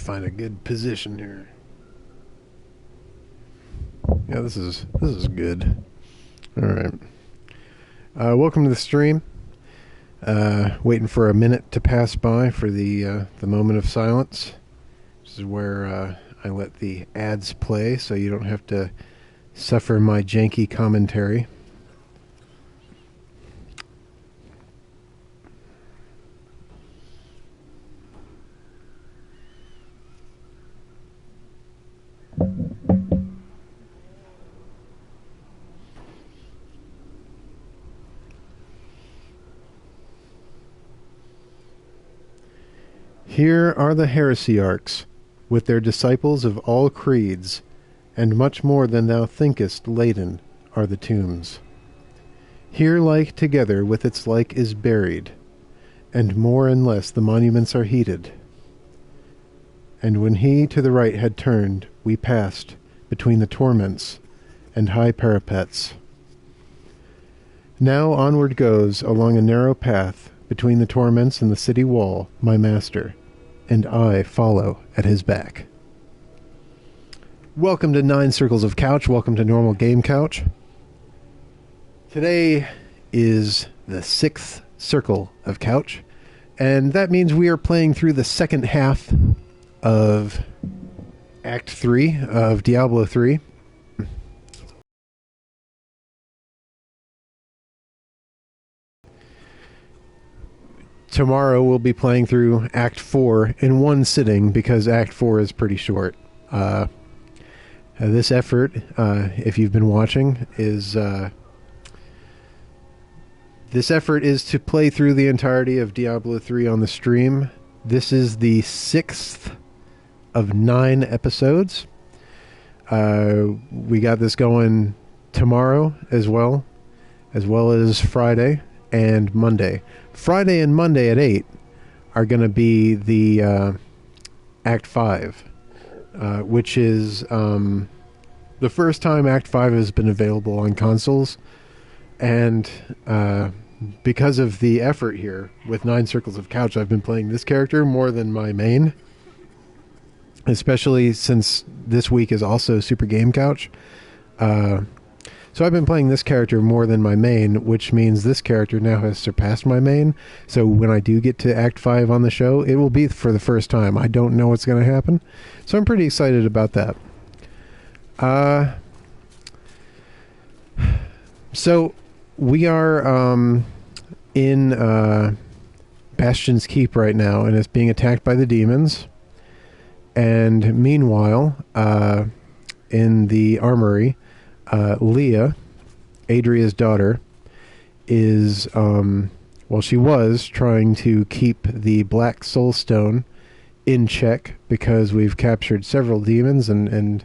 find a good position here. Yeah, this is good. All right. Welcome to the stream. Waiting for a minute to pass by for the moment of silence. This is where I let the ads play, so you don't have to suffer my janky commentary. Here are the Heresy arcs, with their disciples of all creeds, and much more than thou thinkest laden are the tombs. Here like together with its like is buried, and more and less the monuments are heeded. And when he to the right had turned, we passed between the torments and high parapets. Now onward goes along a narrow path between the torments and the city wall my master, and I follow at his back. Welcome to 9 Circles of Couch. Welcome to Normal Game Couch. Today is the 6th Circle of Couch, and that means we are playing through the second half of Act 3 of Diablo 3. Tomorrow we'll be playing through Act 4 in one sitting because Act 4 is pretty short. This effort, if you've been watching, is to play through the entirety of Diablo 3 on the stream. This is the 6th of 9 episodes. We got this going tomorrow as well as Friday and Monday. Friday and Monday at 8 are going to be the Act 5, which is the first time Act 5 has been available on consoles. And because of the effort here with 9 Circles of Couch, I've been playing this character more than my main, especially since this week is also Super Game Couch. So I've been playing this character more than my main, which means this character now has surpassed my main. So when I do get to Act 5 on the show, it will be for the first time. I don't know what's going to happen. So I'm pretty excited about that. So we are in Bastion's Keep right now, and it's being attacked by the demons. And meanwhile, in the armory, Leah, Adria's daughter, is, she was trying to keep the Black Soul Stone in check because we've captured several demons and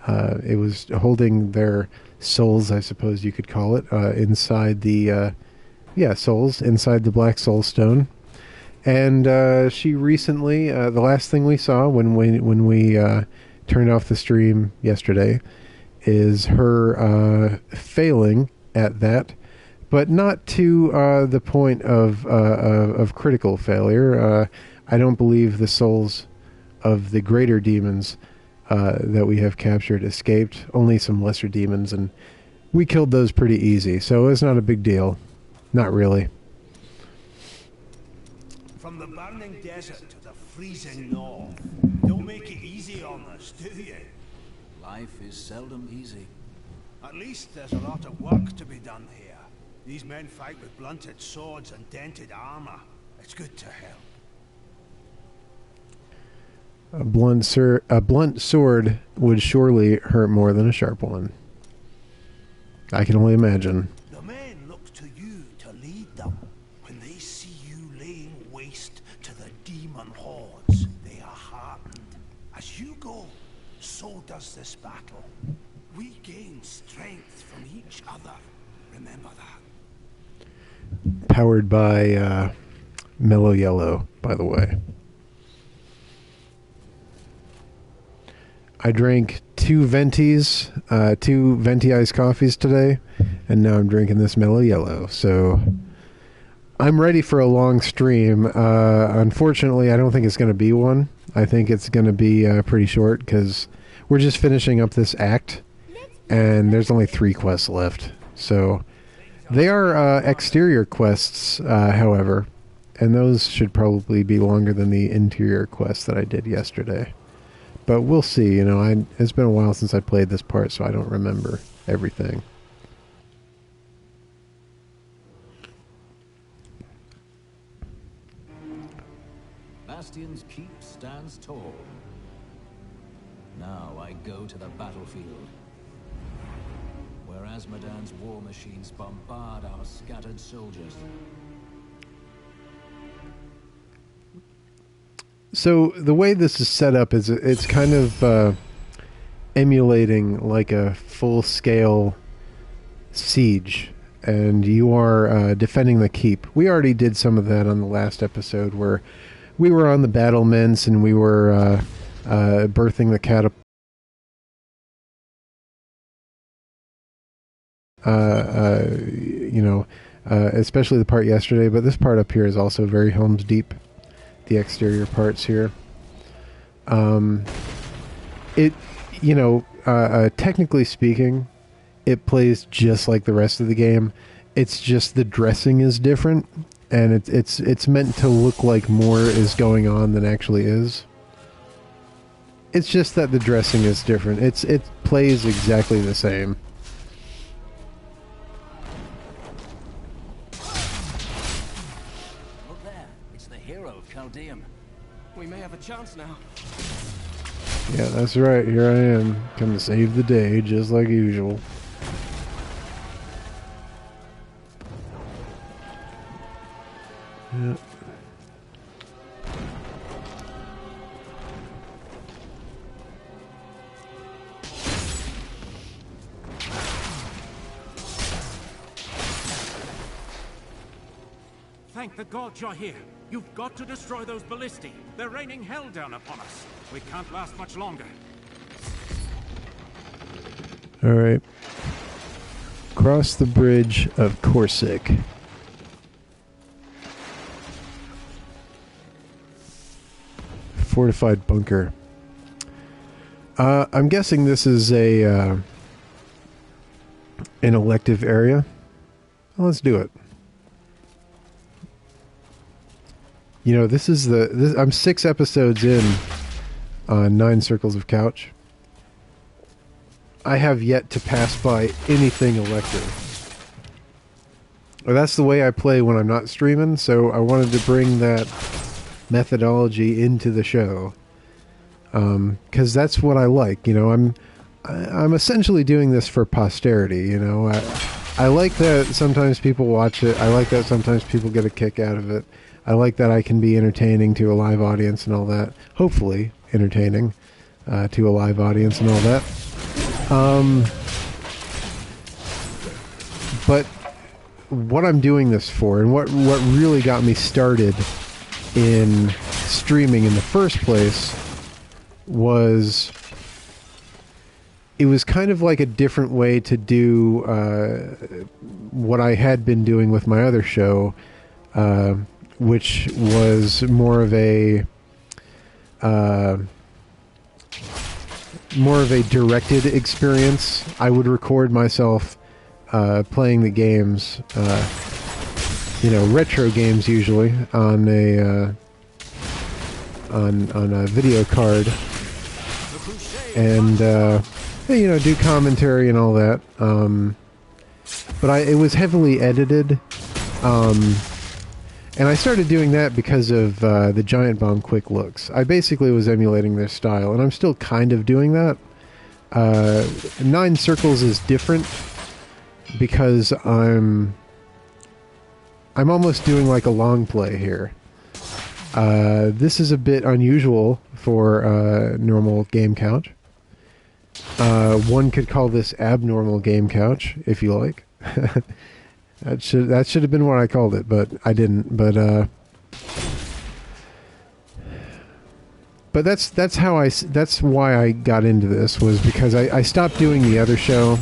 it was holding their souls, I suppose you could call it, inside the, souls inside the Black Soul Stone. And she recently, the last thing we saw when we turned off the stream yesterday, is her failing at that, but not to the point of critical failure. I don't believe the souls of the greater demons that we have captured escaped. Only some lesser demons, and we killed those pretty easy, so it's not a big deal. Not really. From the burning desert to the freezing north, don't make it easy on us, do you? Life is seldom easy. At least there's a lot of work to be done here. These men fight with blunted swords and dented armor. It's good to help. A blunt sword would surely hurt more than a sharp one. I can only imagine. The men look to you to lead them. When they see you laying waste to the demon hordes, they are heartened. As you go, so does this battle. We gain strength from each other. Remember that. Powered by Mellow Yellow, by the way. I drank two Venti iced coffees today, and now I'm drinking this Mellow Yellow. So I'm ready for a long stream. Unfortunately, I don't think it's going to be one. I think it's going to be pretty short because we're just finishing up this act, and there's only 3 quests left. So they are exterior quests, however, and those should probably be longer than the interior quests that I did yesterday. But we'll see. You know, it's been a while since I played this part, so I don't remember everything. Bastion's keep stands tall. Now I go to the battlefield, where Asmodan's war machines bombard our scattered soldiers. So the way this is set up is it's kind of emulating like a full-scale siege, and you are defending the keep. We already did some of that on the last episode where we were on the battlements and we were birthing the catapult. Especially the part yesterday, but this part up here is also very Helm's Deep. The exterior parts here. Technically speaking, it plays just like the rest of the game. It's just the dressing is different, and it's meant to look like more is going on than actually is. It's just that the dressing is different. It plays exactly the same. Look there, it's the hero of Chaldeum. We may have a chance now. Yeah, that's right. Here I am, come to save the day, just like usual. Yeah. Thank the gods you're here. You've got to destroy those ballistae. They're raining hell down upon us. We can't last much longer. All right. Cross the bridge of Corsic. Fortified bunker. I'm guessing this is an elective area. Well, let's do it. You know, I'm 6 episodes in on 9 Circles of Couch. I have yet to pass by anything elective. Well, that's the way I play when I'm not streaming, so I wanted to bring that methodology into the show. Because that's what I like, you know. I'm essentially doing this for posterity, you know. I like that sometimes people watch it. I like that sometimes people get a kick out of it. I like that I can be entertaining to a live audience and all that. Hopefully entertaining to a live audience and all that. But what I'm doing this for, and what really got me started in streaming in the first place, was it was kind of like a different way to do what I had been doing with my other show, which was more of a directed experience. I would record myself playing the games, retro games usually on a video card, and do commentary and all that. But it was heavily edited. And I started doing that because of the Giant Bomb quick looks. I basically was emulating their style, and I'm still kind of doing that. 9 Circles is different because I'm almost doing like a long play here. This is a bit unusual for normal Game Couch. One could call this abnormal Game Couch, if you like. That should have been what I called it, but I didn't. But that's why I got into this, was because I stopped doing the other show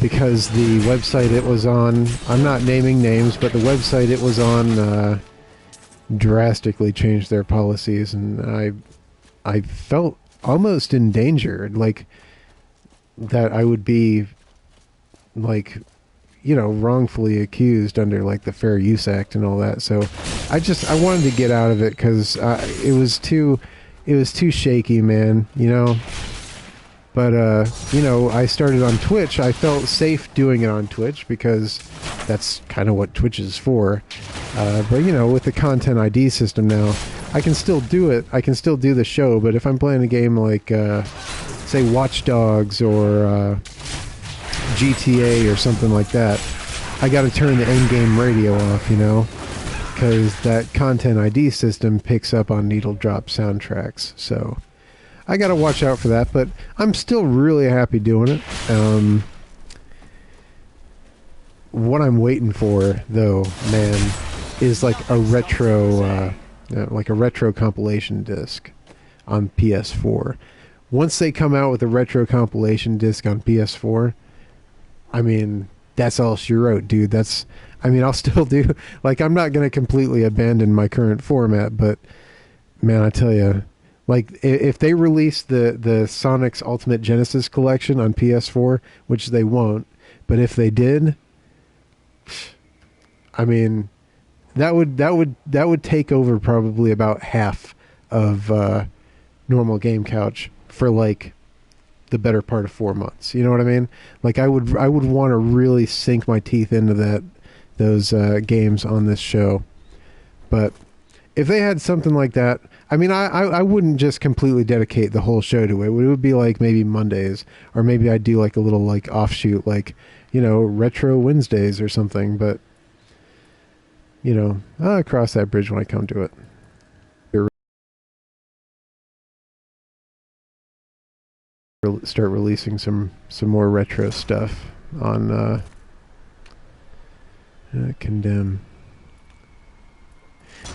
because the website it was on, I'm not naming names, but the website it was on drastically changed their policies, and I felt almost in danger, like that I would be like, you know, wrongfully accused under like the Fair Use Act and all that. So I wanted to get out of it because it was too shaky, man, you know. But you know, I started on Twitch. I felt safe doing it on Twitch because that's kind of what Twitch is for. But you know, with the content ID system now, I can still do it. I can still do the show. But if I'm playing a game like say Watch Dogs or GTA or something like that, I got to turn the in-game radio off, you know, because that content ID system picks up on needle drop soundtracks. So I got to watch out for that, but I'm still really happy doing it. What I'm waiting for, though, man, is like a retro compilation disc on PS4. Once they come out with a retro compilation disc on PS4, I mean, that's all she wrote, dude. I'll still do, like, I'm not going to completely abandon my current format, but, man, I tell you, like, if they release the Sonic's Ultimate Genesis collection on PS4, which they won't, but if they did, I mean, that would take over probably about half of normal Game Couch for like the better part of 4 months. You know what I mean? Like I would want to really sink my teeth into those games on this show. But if they had something like that, I mean, I wouldn't just completely dedicate the whole show to it. It would be like maybe Mondays, or maybe I'd do like a little like offshoot, like, you know, Retro Wednesdays or something. But, you know, I'll cross that bridge when I come to it. Start releasing some more retro stuff on Condemn.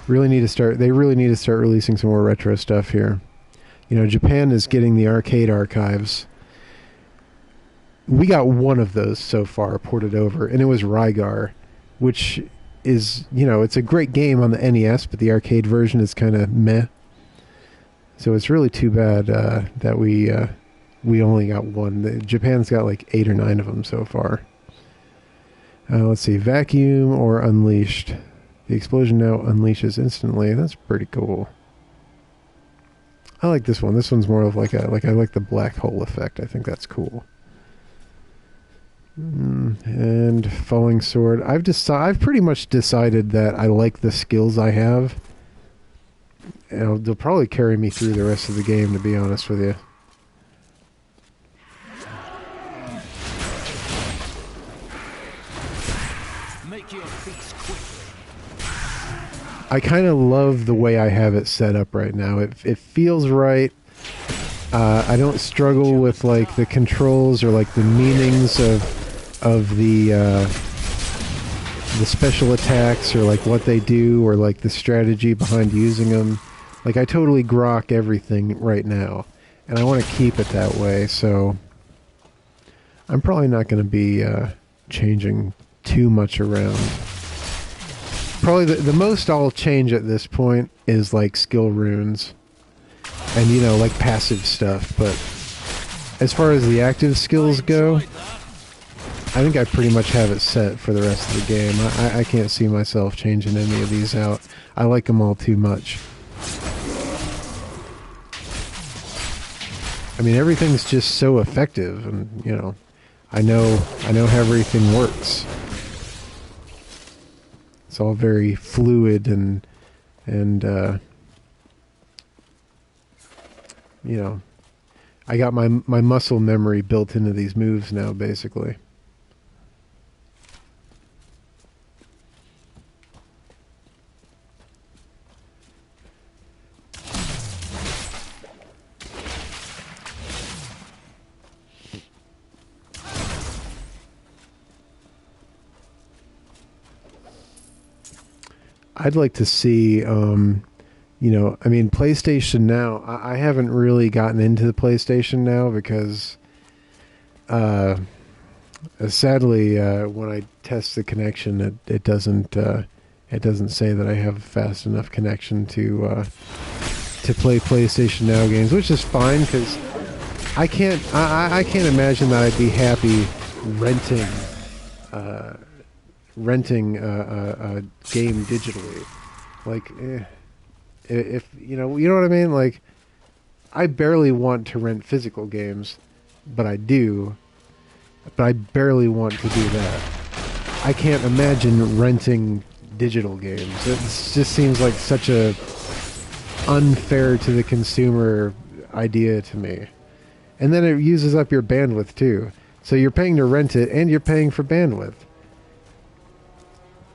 They really need to start releasing some more retro stuff here. You know, Japan is getting the arcade archives. We got one of those so far ported over, and it was Rygar, which is, you know, it's a great game on the NES, but the arcade version is kind of meh. So it's really too bad that we only got one. Japan's got like 8 or 9 of them so far. Let's see, Vacuum or Unleashed. The explosion now unleashes instantly. That's pretty cool. I like this one. This one's more of like I like the black hole effect. I think that's cool. And Falling Sword. I've pretty much decided that I like the skills I have. And they'll probably carry me through the rest of the game, to be honest with you. I kind of love the way I have it set up right now. It feels right. I don't struggle with like the controls or like the meanings of the special attacks or like what they do or like the strategy behind using them. Like I totally grok everything right now, and I want to keep it that way. So I'm probably not going to be changing too much around. Probably the most I'll change at this point is like skill runes and, you know, like passive stuff. But as far as the active skills go, I think I pretty much have it set for the rest of the game. I can't see myself changing any of these out. I like them all too much. I mean, everything's just so effective, and, you know, I know how everything works. It's all very fluid and you know, I got my muscle memory built into these moves now, basically. I'd like to see, you know, I mean, PlayStation Now, I haven't really gotten into the PlayStation Now because, sadly, when I test the connection, it doesn't It doesn't say that I have a fast enough connection to play PlayStation Now games, which is fine because I can't imagine that I'd be happy renting a game digitally. Like, if you know what I mean. Like, I barely want to rent physical games, but I do. But I barely want to do that. I can't imagine renting digital games. It just seems like such a unfair to the consumer idea to me. And then it uses up your bandwidth too. So you're paying to rent it and you're paying for bandwidth.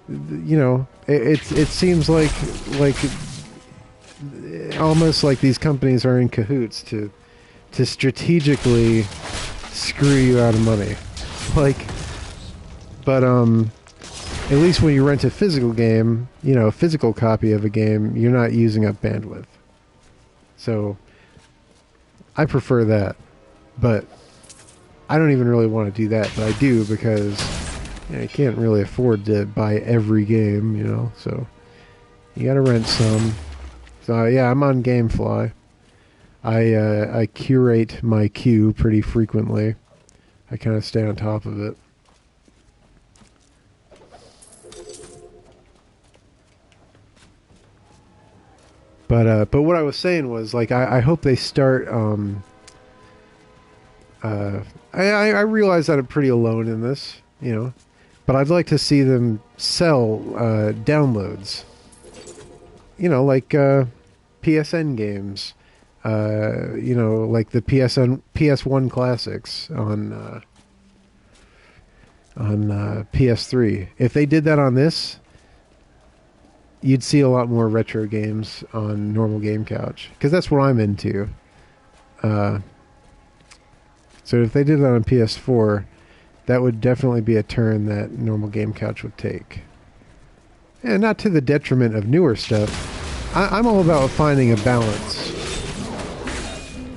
You know, it seems like almost like these companies are in cahoots to strategically screw you out of money. Like, but at least when you rent a physical game, you know, a physical copy of a game, you're not using up bandwidth. So I prefer that. But I don't even really want to do that, but I do because you know, you can't really afford to buy every game, you know, so you gotta rent some. So yeah, I'm on GameFly. I curate my queue pretty frequently. I kind of stay on top of it. But what I was saying was, like, I hope they start. I realize that I'm pretty alone in this, you know, but I'd like to see them sell downloads. You know, like PSN games. You know, like the PS1 classics on PS3. If they did that on this, you'd see a lot more retro games on normal Game Couch, because that's what I'm into. So if they did that on PS4, that would definitely be a turn that normal Game Couch would take. And not to the detriment of newer stuff. I'm all about finding a balance.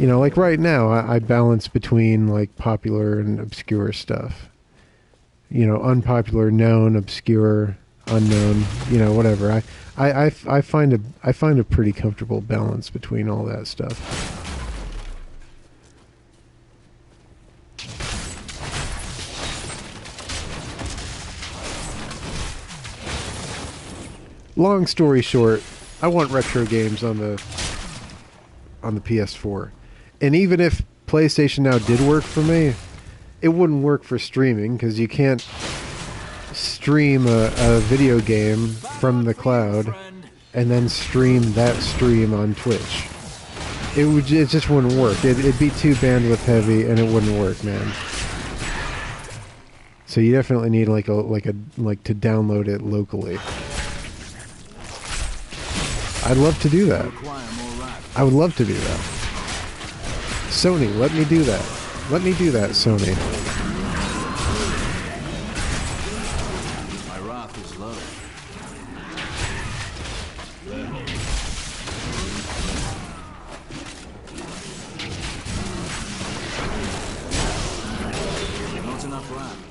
You know, like right now, I balance between like popular and obscure stuff. You know, unpopular, known, obscure, unknown. You know, whatever. I find a pretty comfortable balance between all that stuff. Long story short, I want retro games on the PS4. And even if PlayStation Now did work for me, it wouldn't work for streaming, because you can't stream a video game from the cloud and then stream that stream on Twitch. It just wouldn't work. It'd be too bandwidth heavy, and it wouldn't work, man. So you definitely need like to download it locally. I'd love to do that. I would love to do that. Sony, let me do that. Let me do that, Sony. My wrath is low. Not enough wrath.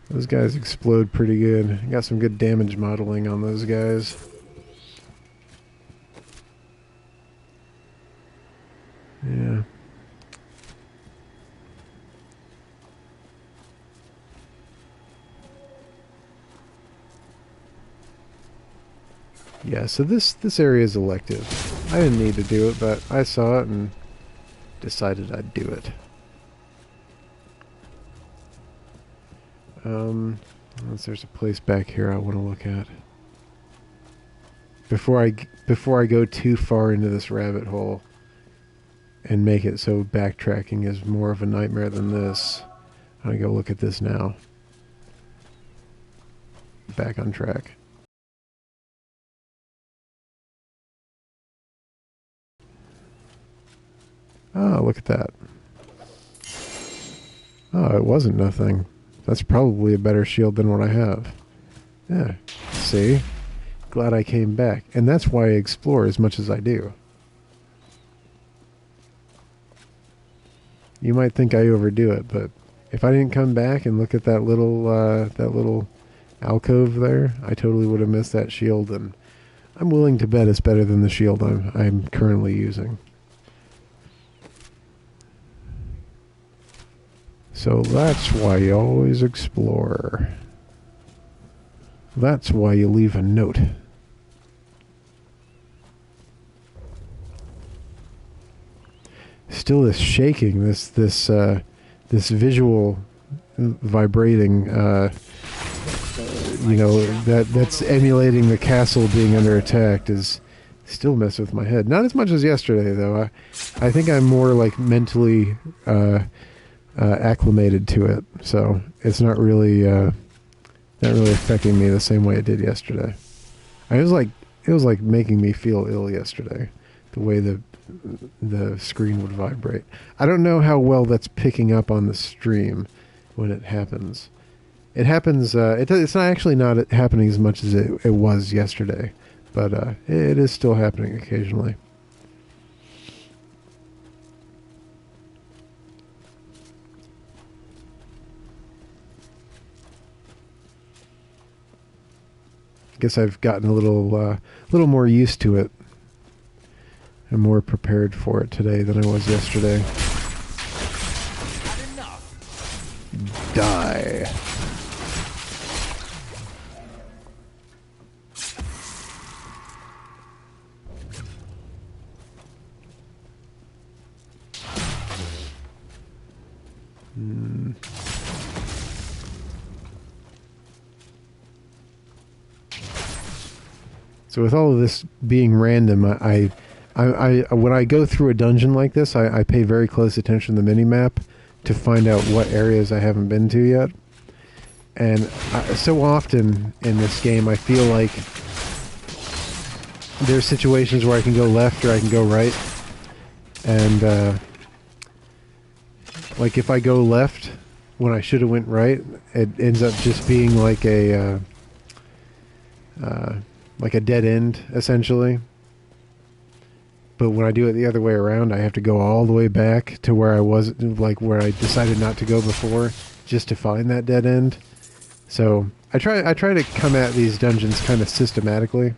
Those guys explode pretty good. Got some good damage modeling on those guys. Yeah. Yeah, so this area is elective. I didn't need to do it, but I saw it and decided I'd do it. Unless there's a place back here I want to look at. Before I go too far into this rabbit hole and make it so backtracking is more of a nightmare than this, I'm gonna go look at this now. Back on track. Oh, look at that. Oh, it wasn't nothing. That's probably a better shield than what I have. Yeah, see? Glad I came back. And that's why I explore as much as I do. You might think I overdo it, but If I didn't come back and look at that little alcove there, I totally would have missed that shield, and I'm willing to bet it's better than the shield I'm currently using. So that's why you always explore. That's why you leave a note. Still this shaking, this visual vibrating, that's emulating the castle being under attack is still mess with my head. Not as much as yesterday, though. I think I'm more like mentally acclimated to it, so it's not really affecting me the same way it did yesterday. It was like making me feel ill yesterday, the way the screen would vibrate. I don't know how well that's picking up on the stream when it happens. It happens. It's not actually not happening as much as it was yesterday, but it is still happening occasionally. I guess I've gotten a little more used to it. I'm more prepared for it today than I was yesterday. Die. So with all of this being random, I when I go through a dungeon like this, I pay very close attention to the minimap to find out what areas I haven't been to yet. And so often in this game, I feel like there's situations where I can go left or I can go right. And like if I go left when I should have went right, it ends up just being like a dead end, essentially. But when I do it the other way around, I have to go all the way back to where I was, like where I decided not to go before, just to find that dead end. So I try to come at these dungeons kind of systematically,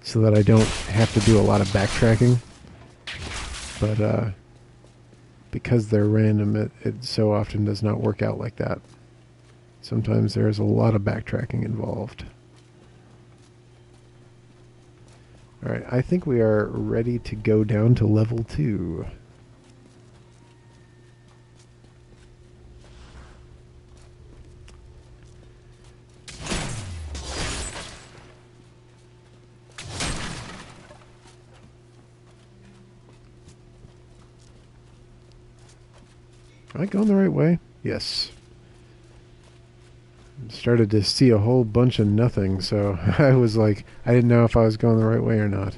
so that I don't have to do a lot of backtracking. But because they're random, it so often does not work out like that. Sometimes there's a lot of backtracking involved. Alright, I think we are ready to go down to level 2. Am I going the right way? Yes. Started to see a whole bunch of nothing, so I was like, I didn't know if I was going the right way or not.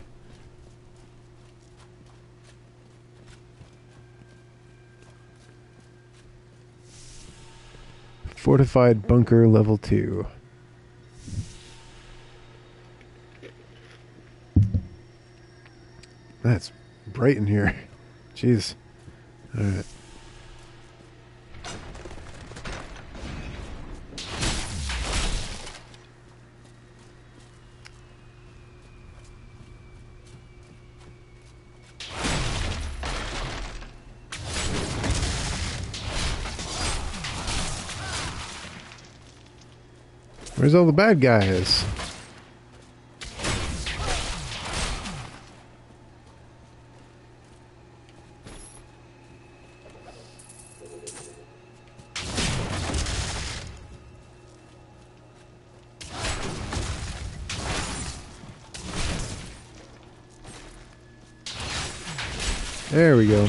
Fortified bunker level 2. That's bright in here. Jeez. Alright. Where's all the bad guys? There we go.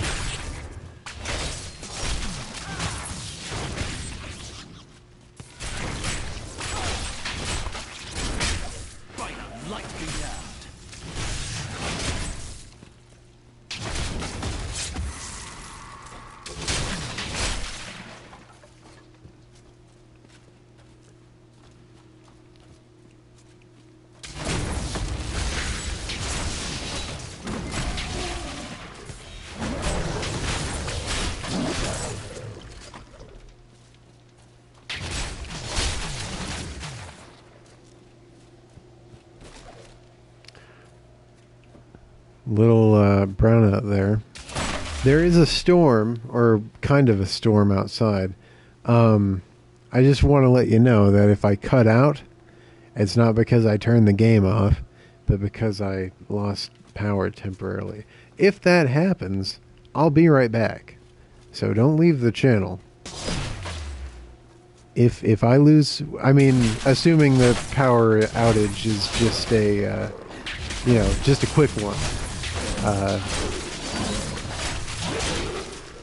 Little brownout there. There is a storm, or kind of a storm outside. I just want to let you know that if I cut out, it's not because I turned the game off, but because I lost power temporarily. If that happens, I'll be right back. So don't leave the channel. If I lose, I mean, assuming the power outage is just a, just a quick one,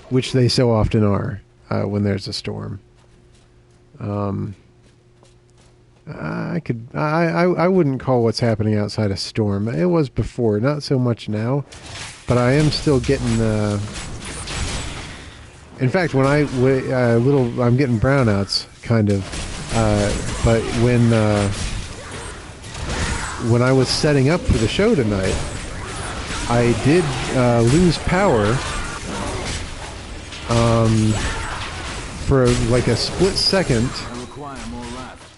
which they so often are when there's a storm. I wouldn't call what's happening outside a storm. It was before, not so much now, but I am still getting. In fact, when I'm getting brownouts, kind of. But when I was setting up for the show tonight, I did lose power. For like a split second.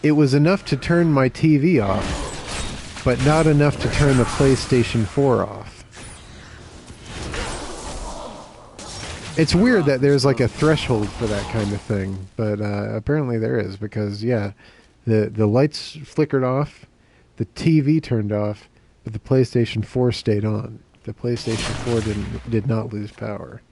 It was enough to turn my TV off, but not enough to turn the PlayStation 4 off. It's weird that there's like a threshold for that kind of thing, but apparently there is, because yeah, the lights flickered off, the TV turned off, but the PlayStation 4 stayed on. The PlayStation 4 did not lose power.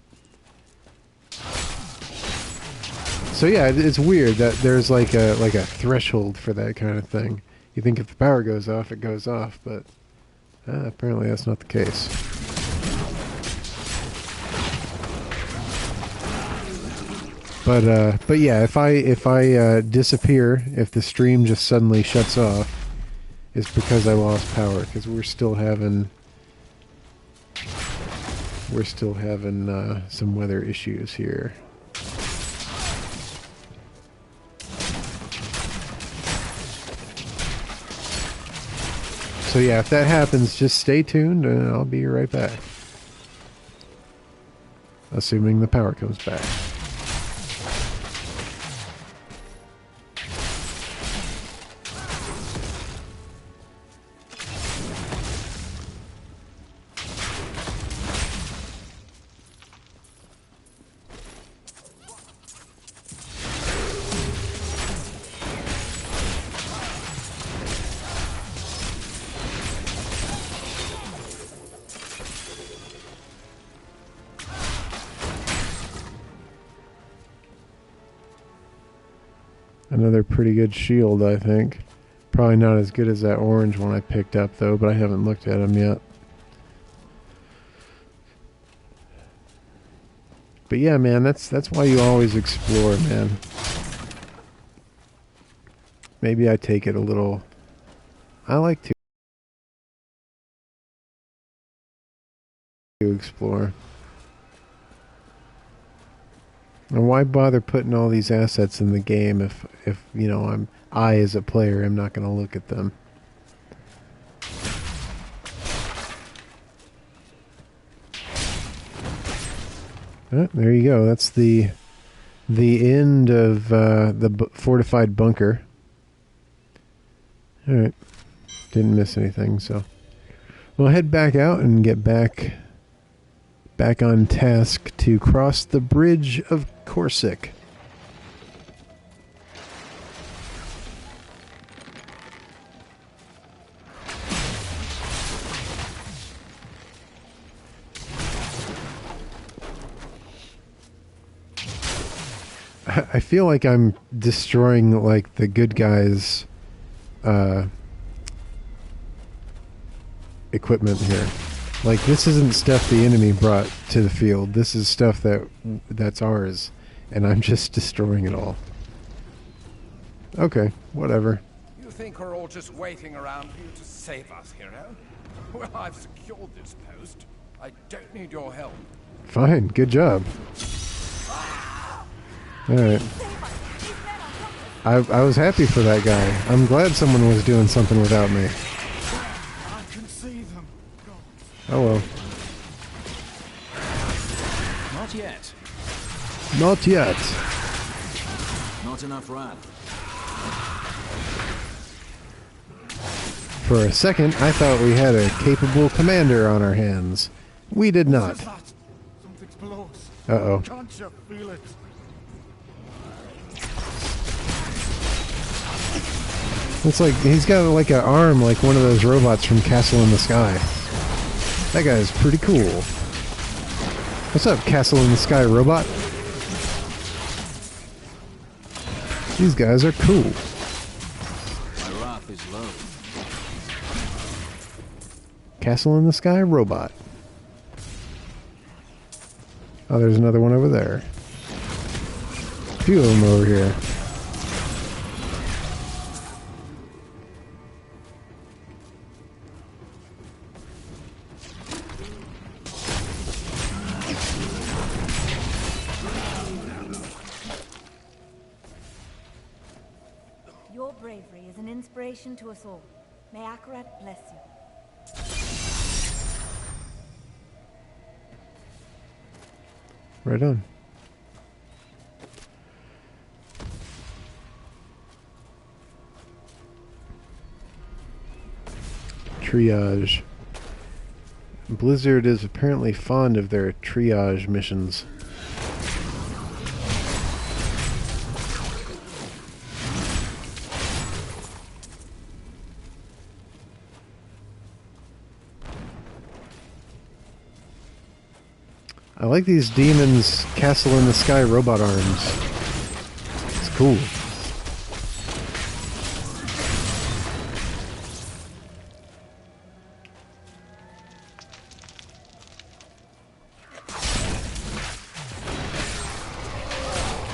So yeah, it's weird that there's like a threshold for that kind of thing. You think if the power goes off, it goes off, but apparently that's not the case. But yeah, if I disappear, if the stream just suddenly shuts off, it's because I lost power. Because we're still having some weather issues here. So yeah, if that happens, just stay tuned and I'll be right back. Assuming the power comes back. Another pretty good shield, I think. Probably not as good as that orange one I picked up, though, but I haven't looked at them yet. But yeah, man, that's why you always explore, man. Maybe I take it a little... I like to explore. And why bother putting all these assets in the game if you know, I as a player am not going to look at them? There you go. That's the end of the fortified bunker. All right, didn't miss anything, so we'll head back out and get back on task to cross the bridge of Corsic. I feel like I'm destroying like the good guys' equipment here. Like, this isn't stuff the enemy brought to the field. This is stuff that's ours, and I'm just destroying it all. Okay, whatever. You think we're all just waiting around for you to save us, hero? Well, I've secured this post. I don't need your help. Fine, good job. Alright. I was happy for that guy. I'm glad someone was doing something without me. I can see them. Oh well. Not yet. Not yet. Not enough wrath. For a second, I thought we had a capable commander on our hands. We did not. Something's below us. Uh-oh. Can't you feel it? It's like he's got like an arm like one of those robots from Castle in the Sky. That guy's pretty cool. What's up, Castle in the Sky robot? These guys are cool. My wrath is low. Castle in the Sky robot. Oh, there's another one over there. A few of them over here. Your bravery is an inspiration to us all. May Akarat bless you. Right on. Triage. Blizzard is apparently fond of their triage missions. I like these demons' Castle in the Sky robot arms. It's cool.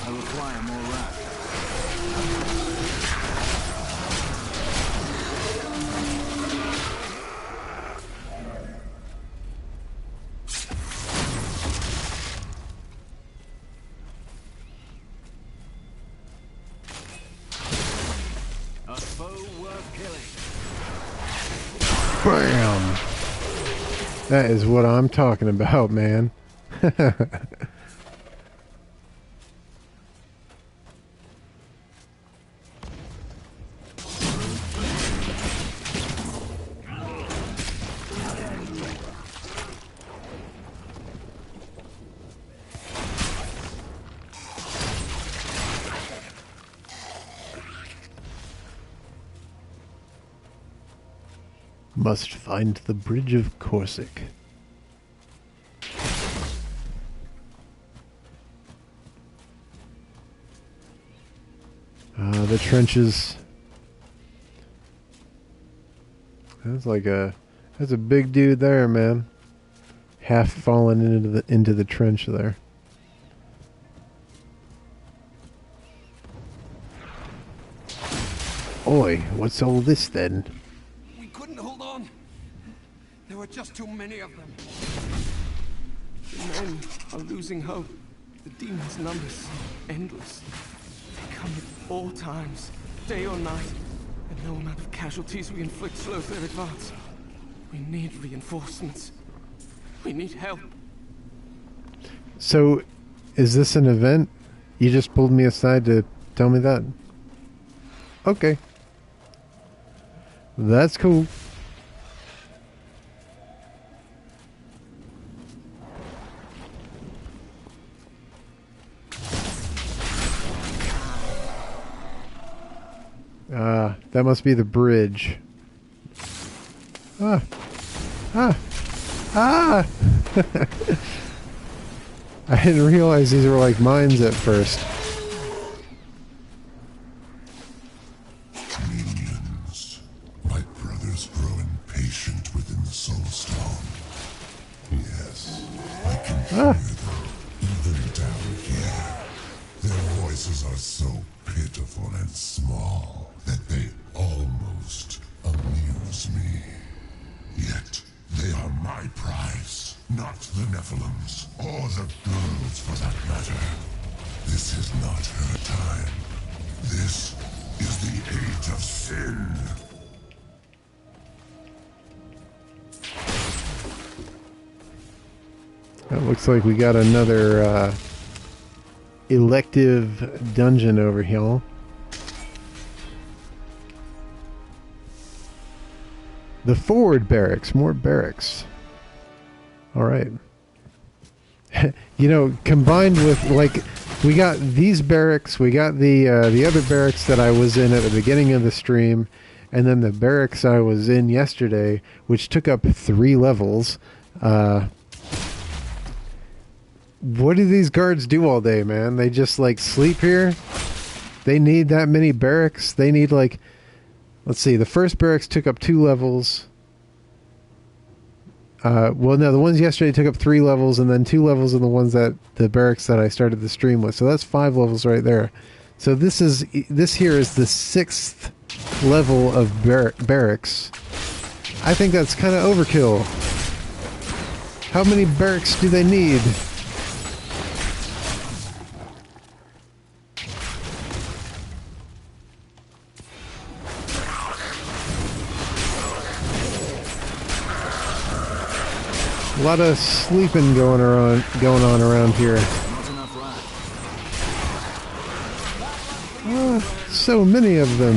I require more wrath. A foe worth killing. Bam! That is what I'm talking about, man. Must find the Bridge of Corsic. The trenches. That's a big dude there, man. Half fallen into the trench there. Oi, what's all this then? We couldn't hold on. There were just too many of them. The men are losing hope. The demons' numbers endless. They come at all times, day or night, and no amount of casualties we inflict slows their advance. We need reinforcements. We need help. So, is this an event? You just pulled me aside to tell me that? Okay. That's cool. That must be the bridge. Ah. I didn't realize these were like mines at first. Minions. My brothers grow impatient within the Soul Stone. Yes, I can hear them, even down here. Their voices are so pitiful and small that they almost amuse me. Yet, they are my prize, not the Nephilims, or the girls for that matter. This is not her time. This is the age of sin. It looks like we got another elective dungeon over here. The forward barracks. More barracks. All right. You know, combined with, like, we got these barracks, we got the other barracks that I was in at the beginning of the stream, and then the barracks I was in yesterday, which took up 3 levels. What do these guards do all day, man? They just, like, sleep here? They need that many barracks? They need, like... Let's see, the first barracks took up 2 levels. Well, no, the ones yesterday took up 3 levels, and then 2 levels in the barracks that I started the stream with. So that's 5 levels right there. So this here is the 6th level of barracks. I think that's kind of overkill. How many barracks do they need? A lot of sleeping going on around here. So many of them.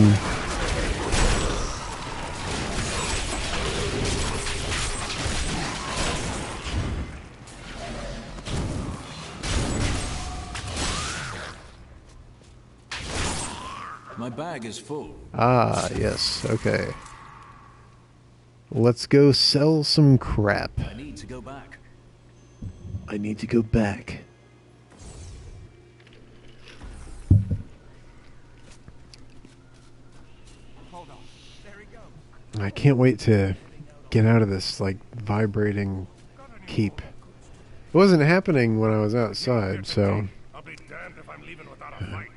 My bag is full. Ah, yes. Okay. Let's go sell some crap. I need to go back. I need to go back. Hold on. There he goes. I can't wait to get out of this, like, vibrating keep. It wasn't happening when I was outside, so... I'll be damned if I'm leaving without a fight.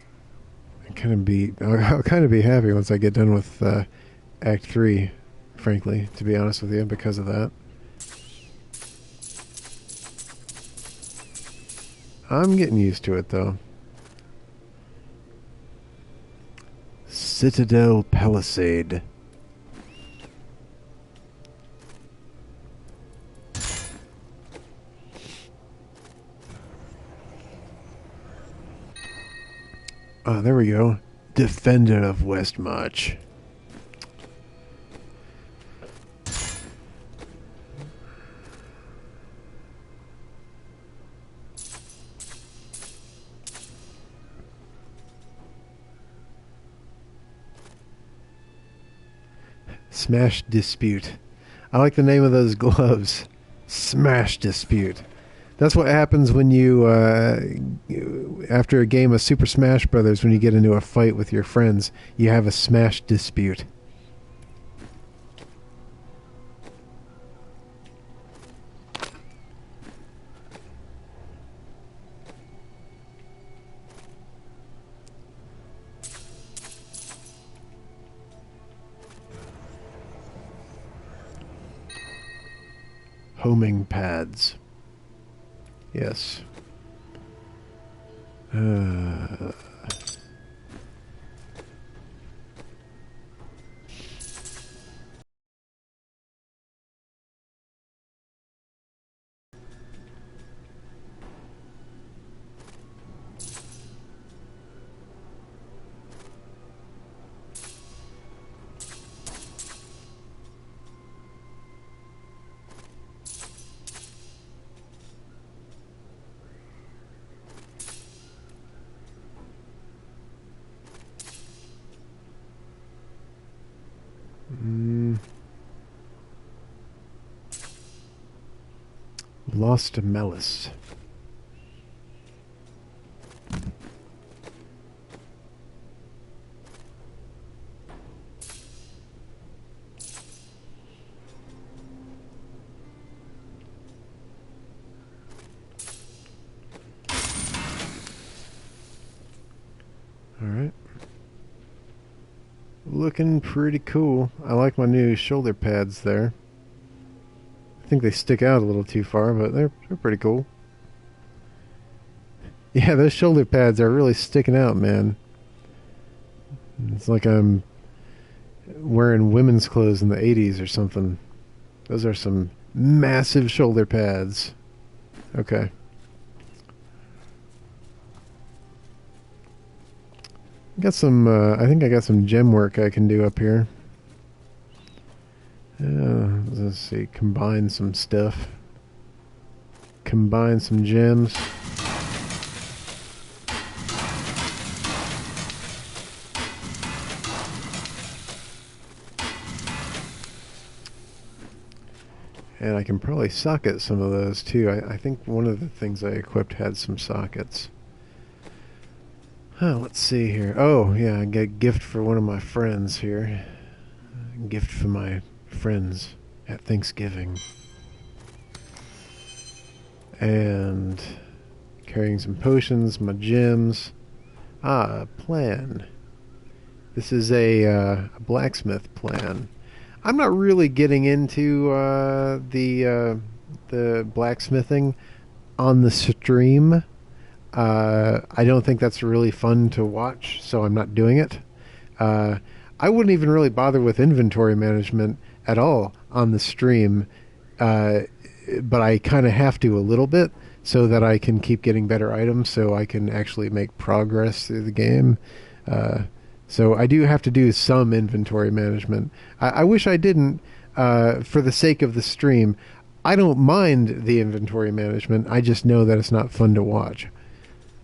I'll kind of be happy once I get done with Act 3, frankly, to be honest with you, because of that. I'm getting used to it, though. Citadel Palisade. Oh, there we go. Defender of Westmarch. Smash Dispute. I like the name of those gloves. Smash Dispute. That's what happens when you, after a game of Super Smash Brothers, when you get into a fight with your friends, you have a Smash Dispute. Homing pads. Yes. Lost Malice. Alright. Looking pretty cool. I like my new shoulder pads there. I think they stick out a little too far, but they're pretty cool. Yeah, those shoulder pads are really sticking out, man. It's like I'm wearing women's clothes in the 80s or something. Those are some massive shoulder pads. Okay. Got some, I think I got some gem work I can do up here. Let's see. Combine some stuff. Combine some gems. And I can probably socket some of those too. I think one of the things I equipped had some sockets. Let's see here. Oh, yeah, I get a gift for one of my friends here. A gift for my friends at Thanksgiving. And carrying some potions, my gems. A plan. This is a blacksmith plan. I'm not really getting into the blacksmithing on the stream. I don't think that's really fun to watch, so I'm not doing it. I wouldn't even really bother with inventory management at all on the stream, but I kind of have to a little bit so that I can keep getting better items, so I can actually make progress through the game. So I do have to do some inventory management. I wish I didn't, for the sake of the stream. I don't mind the inventory management. I just know that it's not fun to watch.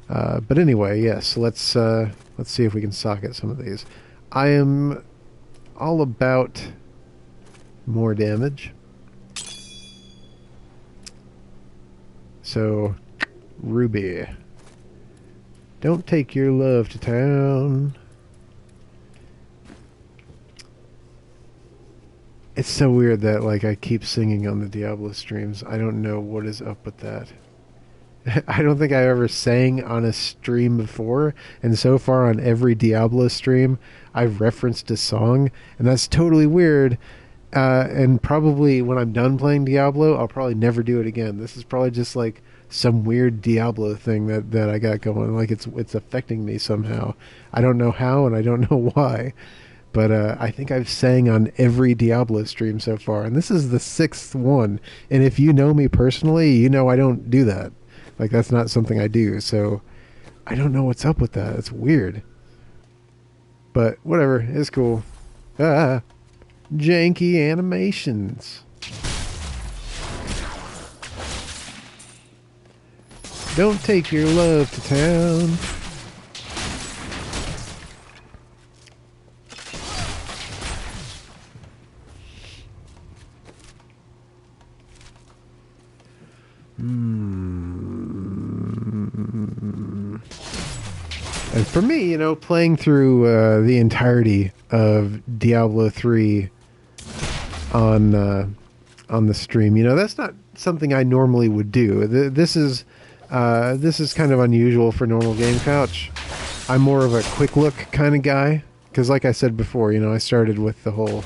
But anyway, yes. Let's see if we can socket some of these. I am all about more damage. So, Ruby, don't take your love to town. It's so weird that, like, I keep singing on the Diablo streams. I don't know what is up with that. I don't think I ever sang on a stream before, and so far on every Diablo stream, I've referenced a song, and that's totally weird. And probably when I'm done playing Diablo, I'll probably never do it again. This is probably just like some weird Diablo thing that I got going. Like it's affecting me somehow. I don't know how, and I don't know why. But I think I've sang on every Diablo stream so far, and this is the 6th one. And if you know me personally, you know I don't do that. Like, that's not something I do, so I don't know what's up with that. It's weird. But whatever, it's cool. Janky animations. Don't take your love to town. And for me, playing through the entirety of Diablo 3 on the stream, that's not something I normally would do. This is kind of unusual for normal Game Couch. I'm more of a quick look kind of guy, because like I said before, I started with the whole,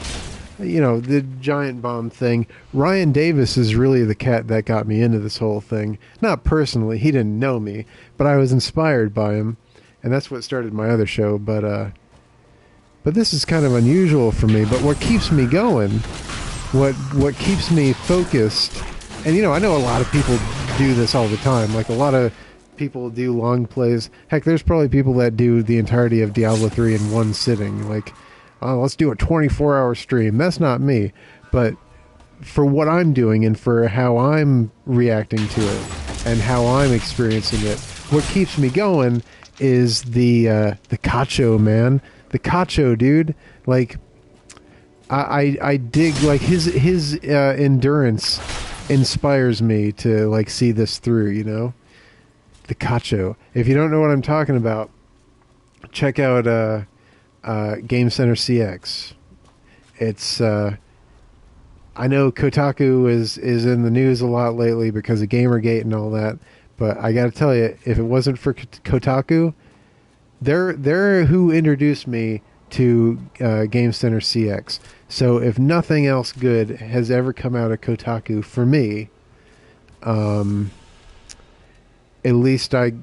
the giant bomb thing. Ryan Davis is really the cat that got me into this whole thing. Not personally, he didn't know me, but I was inspired by him. And that's what started my other show, but this is kind of unusual for me. But what keeps me going, what keeps me focused, and I know a lot of people do this all the time. Like, a lot of people do long plays. Heck, there's probably people that do the entirety of Diablo 3 in one sitting. Like, oh, let's do a 24-hour stream. That's not me. But for what I'm doing and for how I'm reacting to it and how I'm experiencing it, what keeps me going is the Cacho, man. The Cacho, dude. Like, I dig, like, his endurance inspires me to, like, see this through, The Cacho. If you don't know what I'm talking about, check out Game Center CX. It's I know Kotaku is in the news a lot lately because of Gamergate and all that. But I got to tell you, if it wasn't for Kotaku, they're who introduced me to Game Center CX. So if nothing else good has ever come out of Kotaku for me, at least I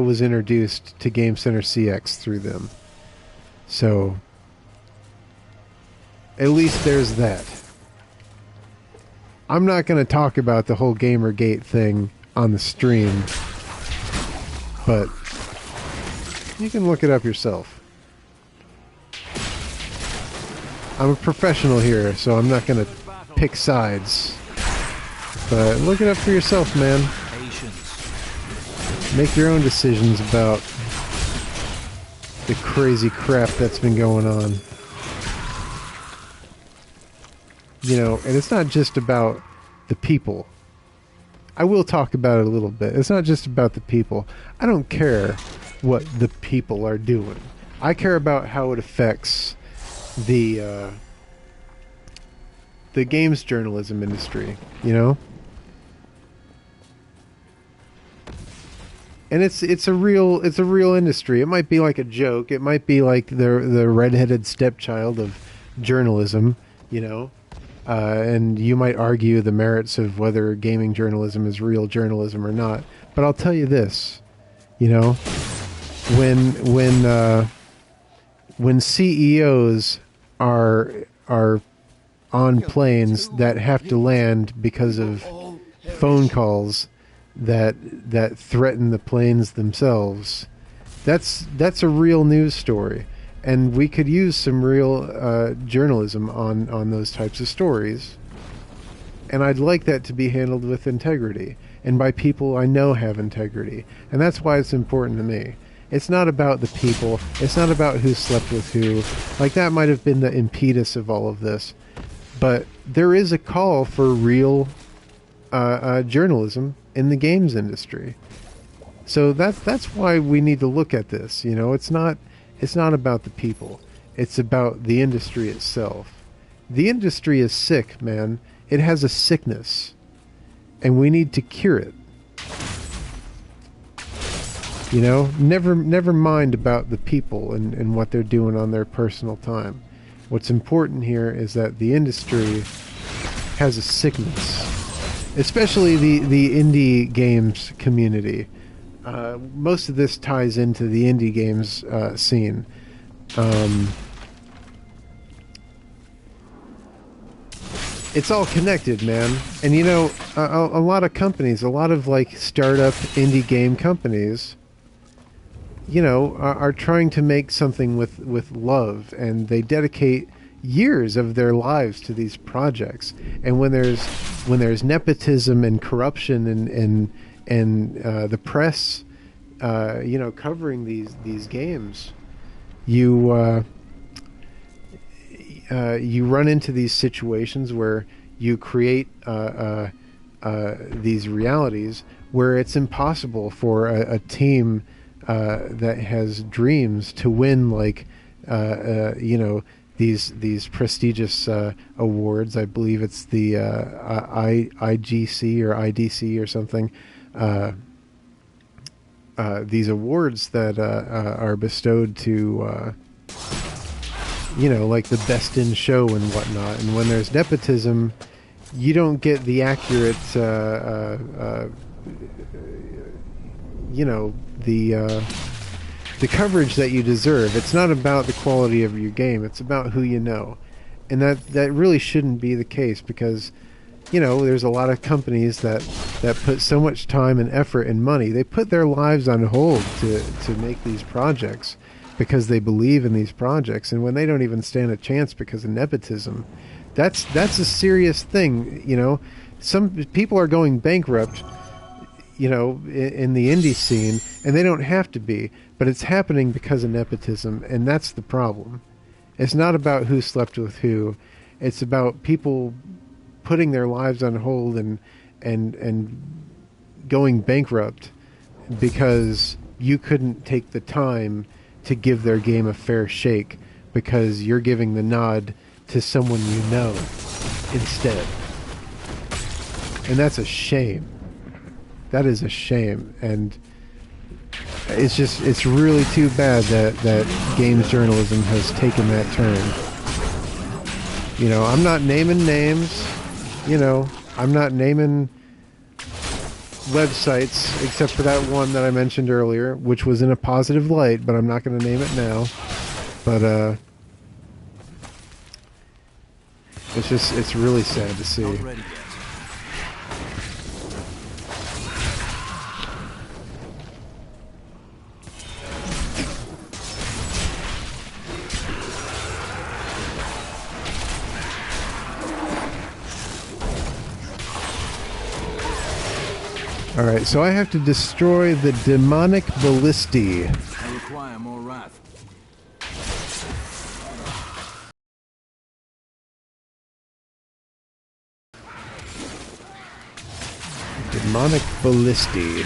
was introduced to Game Center CX through them. So at least there's that. I'm not going to talk about the whole Gamergate thing on the stream, but you can look it up yourself. I'm a professional here, so I'm not going to pick sides. But look it up for yourself, man. Patience. Make your own decisions about the crazy crap that's been going on. You know, and it's not just about the people. I will talk about it a little bit. It's not just about the people. I don't care what the people are doing. I care about how it affects the games journalism industry, you know? And it's a real industry. It might be like a joke. It might be like the redheaded stepchild of journalism, you know? And you might argue the merits of whether gaming journalism is real journalism or not. But I'll tell you this, you know, when CEOs are on planes that have to land because of phone calls that threaten the planes themselves, that's a real news story. And we could use some real journalism on those types of stories. And I'd like that to be handled with integrity. And by people I know have integrity. And that's why it's important to me. It's not about the people. It's not about who slept with who. Like, that might have been the impetus of all of this. But there is a call for real journalism in the games industry. So that's why we need to look at this. You know, it's not about the people. It's about the industry itself. The industry is sick, man. It has a sickness. And we need to cure it. You know, never mind about the people and what they're doing on their personal time. What's important here is that the industry has a sickness. Especially the indie games community. Most of this ties into the indie games scene. It's all connected, man. And you know, a lot of companies, a lot of like startup indie game companies, you know, are trying to make something with love, and they dedicate years of their lives to these projects. And when there's nepotism and corruption and the press, you know, covering these games, you run into these situations where you create these realities where it's impossible for a team that has dreams to win, like you know, these prestigious awards. I believe it's the IGC or IDC or something. These awards that are bestowed to you know, like the best in show and whatnot. And when there's nepotism, you don't get the accurate you know, the coverage that you deserve. It's not about the quality of your game. It's about who you know. And that really shouldn't be the case, because, you know, there's a lot of companies that put so much time and effort and money. They put their lives on hold to make these projects because they believe in these projects. And when they don't even stand a chance because of nepotism, that's a serious thing, you know. Some people are going bankrupt, you know, in the indie scene, and they don't have to be, but it's happening because of nepotism, and that's the problem. It's not about who slept with who. It's about people putting their lives on hold and going bankrupt because you couldn't take the time to give their game a fair shake because you're giving the nod to someone you know instead. And that's a shame. That is a shame. And it's really too bad that games journalism has taken that turn. You know, I'm not naming names. You know, I'm not naming websites except for that one that I mentioned earlier, which was in a positive light, but I'm not going to name it now. But it's really sad to see. Alright, so I have to destroy the demonic ballistae. I require more wrath. Demonic ballistae.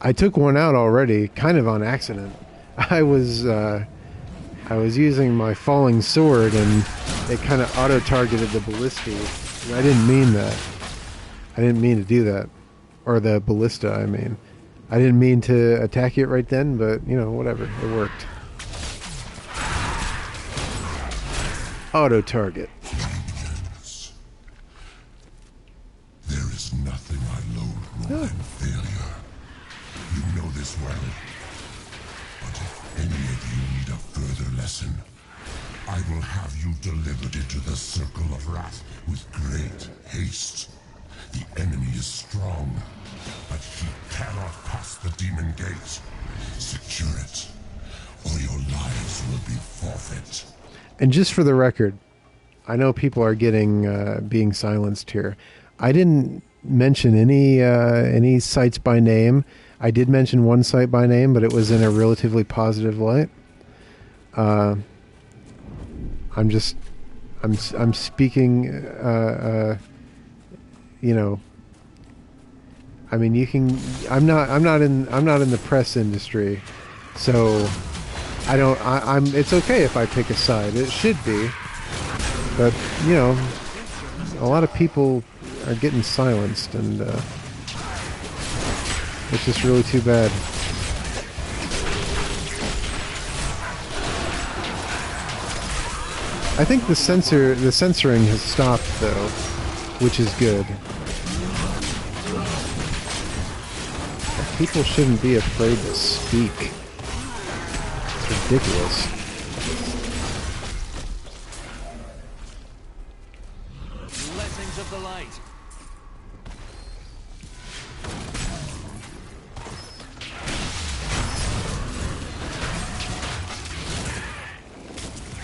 I took one out already, kind of on accident. I was using my falling sword, and it kind of auto-targeted the ballistae. And I didn't mean that. I didn't mean to do that. Or the ballista, I mean. I didn't mean to attack it right then, but, you know, whatever. It worked. Auto-target. There is nothing I loathe more than failure. You know this well. But if any of you need a further lesson, I will have you delivered into the circle of wrath with great haste. The enemy is strong, but he cannot pass the demon gate. Secure it, or your lives will be forfeit. And just for the record, I know people are getting being silenced here. I didn't mention any sites by name. I did mention one site by name, but it was in a relatively positive light. I'm speaking. You know. I mean, you can. I'm not in the press industry, so I don't. I'm. It's okay if I pick a side. It should be, but you know, a lot of people are getting silenced, and it's just really too bad. I think the censoring has stopped though, which is good. People shouldn't be afraid to speak. It's ridiculous. Blessings of the light.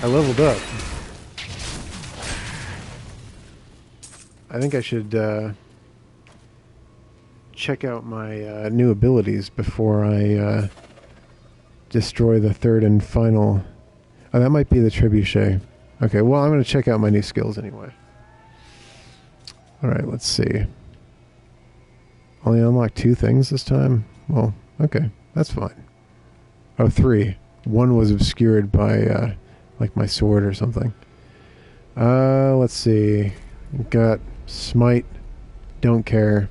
I leveled up. I think I should check out my new abilities before I destroy the third and final. Oh, that might be the trebuchet. Okay, well, I'm going to check out my new skills anyway. Alright, let's see. Only unlocked 2 things this time? Well, okay, that's fine. Oh, 3. One was obscured by, like, my sword or something. Let's see. Got Smite. Don't care.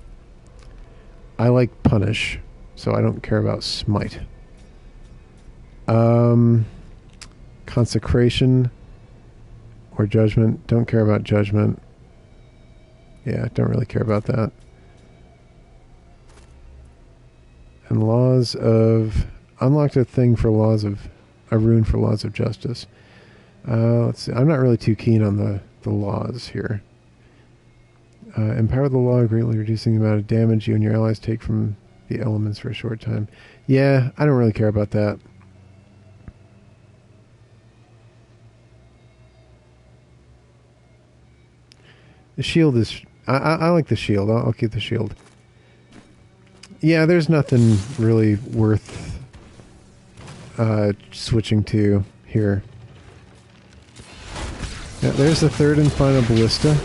I like Punish, so I don't care about Smite. Consecration or Judgment. Don't care about Judgment. Yeah, don't really care about that. And Laws of... Unlocked a thing for Laws of... A rune for Laws of Justice. Let's see. I'm not really too keen on the laws here. Empower the law, greatly reducing the amount of damage you and your allies take from the elements for a short time. Yeah, I don't really care about that. The shield is... I like the shield. I'll keep the shield. Yeah, there's nothing really worth switching to here. Yeah, there's the third and final ballista.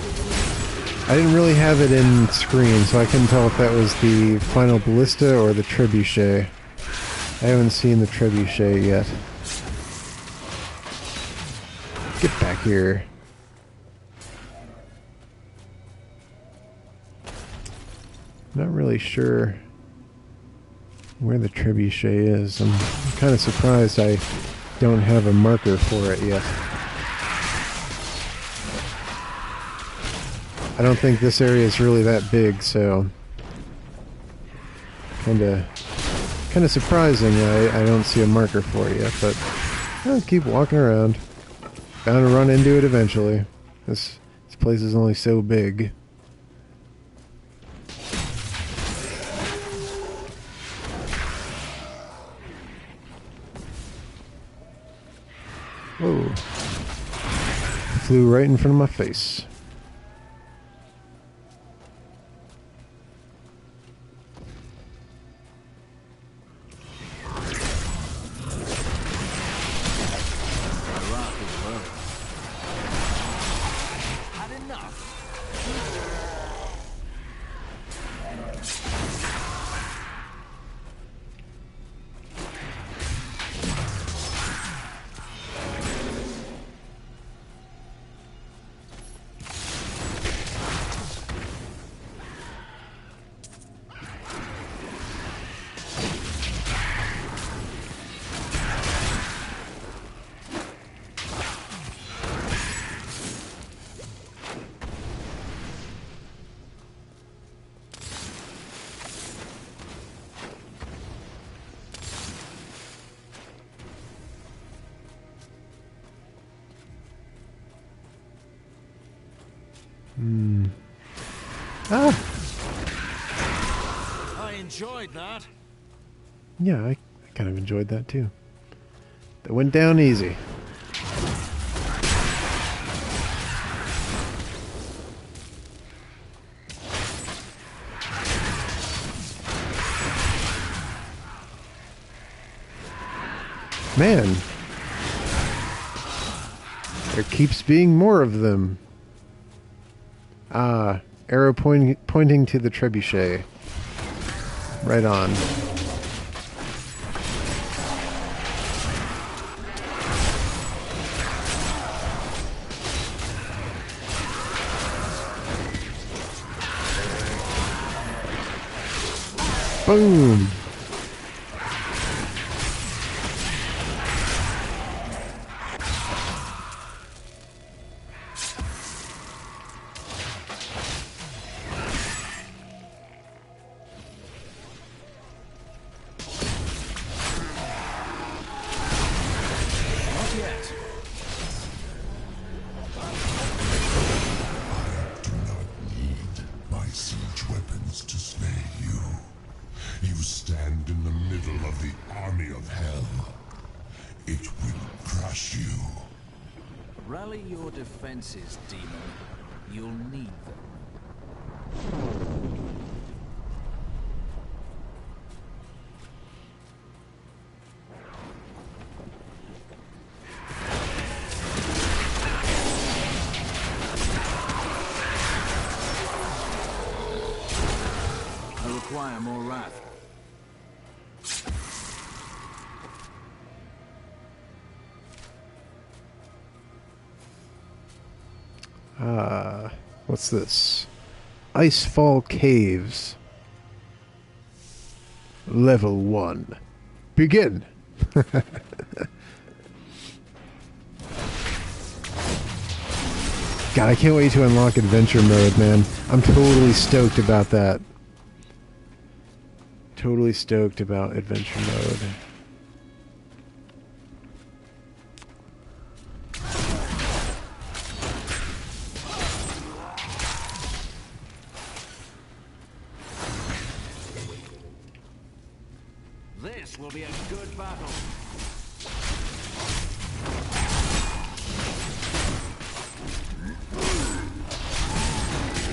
I didn't really have it in screen, so I couldn't tell if that was the final ballista or the trebuchet. I haven't seen the trebuchet yet. Get back here. Not really sure where the trebuchet is. I'm kind of surprised I don't have a marker for it yet. I don't think this area is really that big, so kind of surprising I don't see a marker for it yet, but I'll keep walking around. Bound to run into it eventually. This place is only so big. Whoa. Flew right in front of my face. Ah! I enjoyed that. Yeah, I kind of enjoyed that too. That went down easy. Man, there keeps being more of them. Ah, arrow pointing to the trebuchet. Right on. Boom! My siege weapons to slay you. You stand in the middle of the army of hell. It will crush you. Rally your defenses, demon. You'll need them. I require more wrath. What's this? Icefall Caves. Level 1. Begin! God, I can't wait to unlock adventure mode, man. I'm totally stoked about that. Totally stoked about adventure mode. This will be a good battle.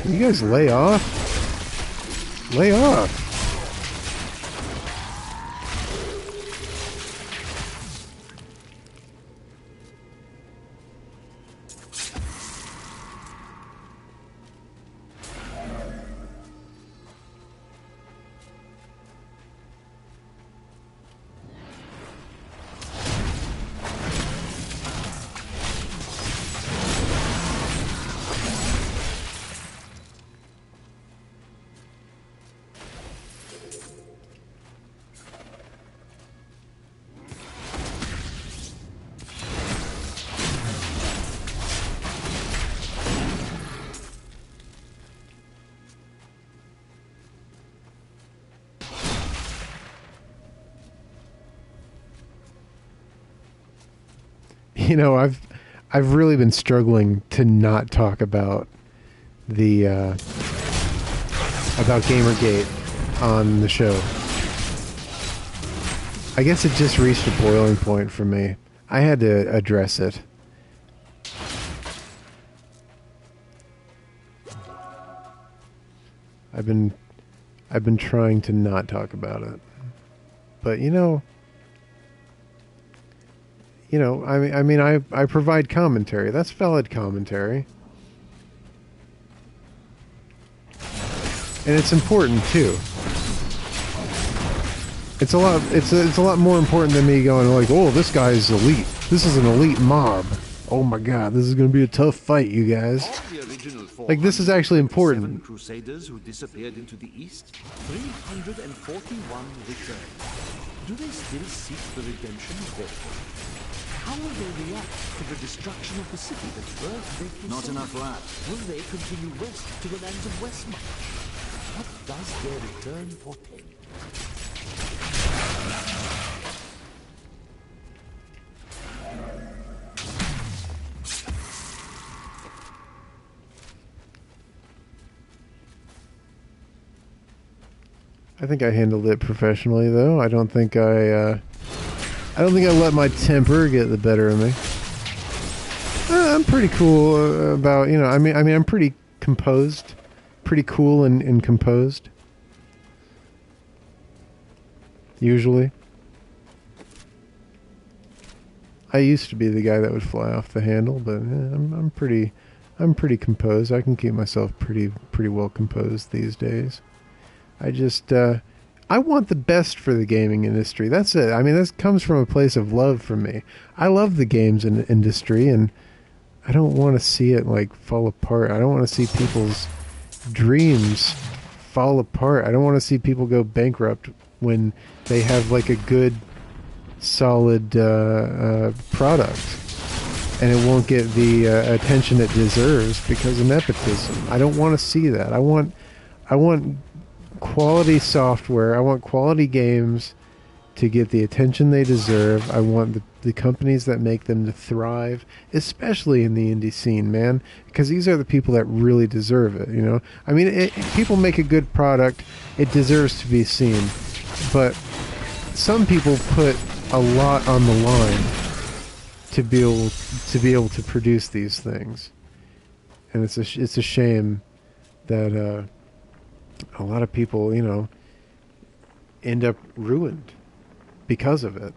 You guys lay off? Lay off. You know, I've really been struggling to not talk about the about Gamergate on the show. I guess it just reached a boiling point for me. I had to address it. I've been trying to not talk about it. But I provide commentary. That's valid commentary. And it's important too. It's a lot more important than me going like, "Oh, this guy's elite. This is an elite mob. Oh my god, this is going to be a tough fight, you guys." Like, this is actually important. Crusaders who disappeared into the east, 341 returned. Do they still seek the redemption of their faith? How will they react to the destruction of the city that birthed their crusade? Not enough rat. Will they continue west to the lands of Westmarch? What does their return portend? I think I handled it professionally, though. I don't think I let my temper get the better of me. I'm pretty cool about, you know, I mean, I'm pretty composed, pretty cool and composed. Usually. I used to be the guy that would fly off the handle, but I'm pretty composed. I can keep myself pretty well composed these days. I just I want the best for the gaming industry. That's it. I mean, this comes from a place of love for me. I love the games industry, and I don't want to see it like fall apart. I don't want to see people's dreams fall apart. I don't want to see people go bankrupt when they have like a good, solid product, and it won't get the attention it deserves because of nepotism. I don't want to see that. I want quality software. I want quality games to get the attention they deserve. I want the companies that make them to thrive, especially in the indie scene, man, because these are the people that really deserve it, you know? I mean, people make a good product, it deserves to be seen, but some people put a lot on the line to be able to produce these things, and it's a shame that a lot of people, you know, end up ruined because of it,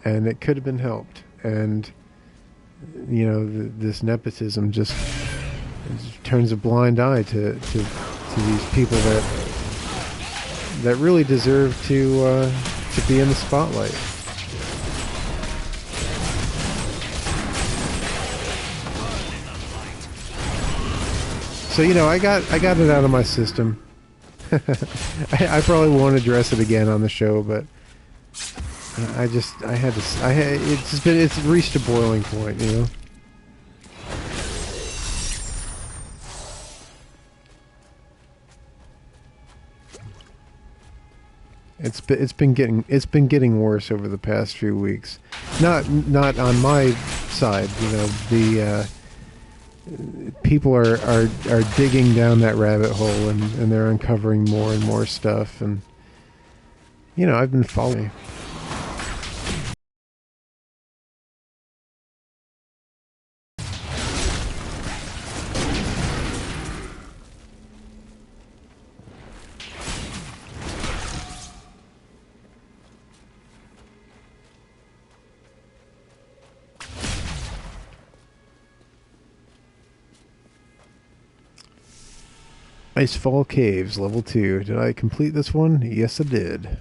and it could have been helped. And you know, this nepotism just turns a blind eye to these people that really deserve to be in the spotlight. So, you know, I got it out of my system. I probably won't address it again on the show, but it's reached a boiling point, you know. It's been getting worse over the past few weeks. Not on my side, you know. The people are digging down that rabbit hole, and they're uncovering more and more stuff, and you know, I've been following. Icefall Caves, level 2. Did I complete this one? Yes, I did.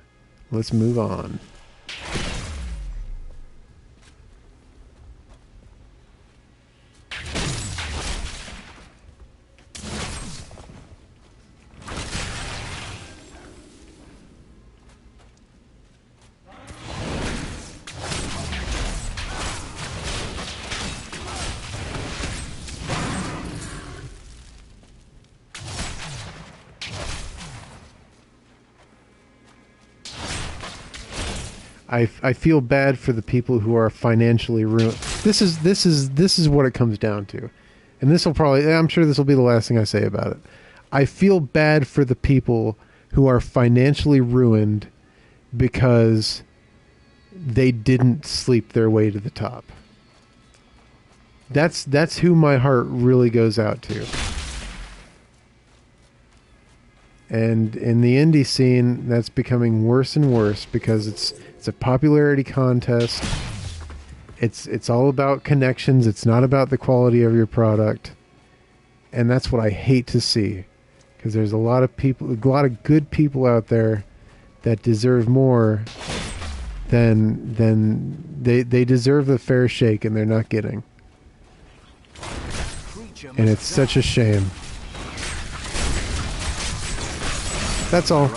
Let's move on. I feel bad for the people who are financially ruined. This is what it comes down to, and I'm sure this will be the last thing I say about it. I feel bad for the people who are financially ruined because they didn't sleep their way to the top. That's who my heart really goes out to. And in the indie scene, that's becoming worse and worse because it's a popularity contest. It's all about connections. It's not about the quality of your product, and that's what I hate to see. Because there's a lot of good people out there that deserve more than they deserve a fair shake, and they're not getting. And it's such a shame. That's all.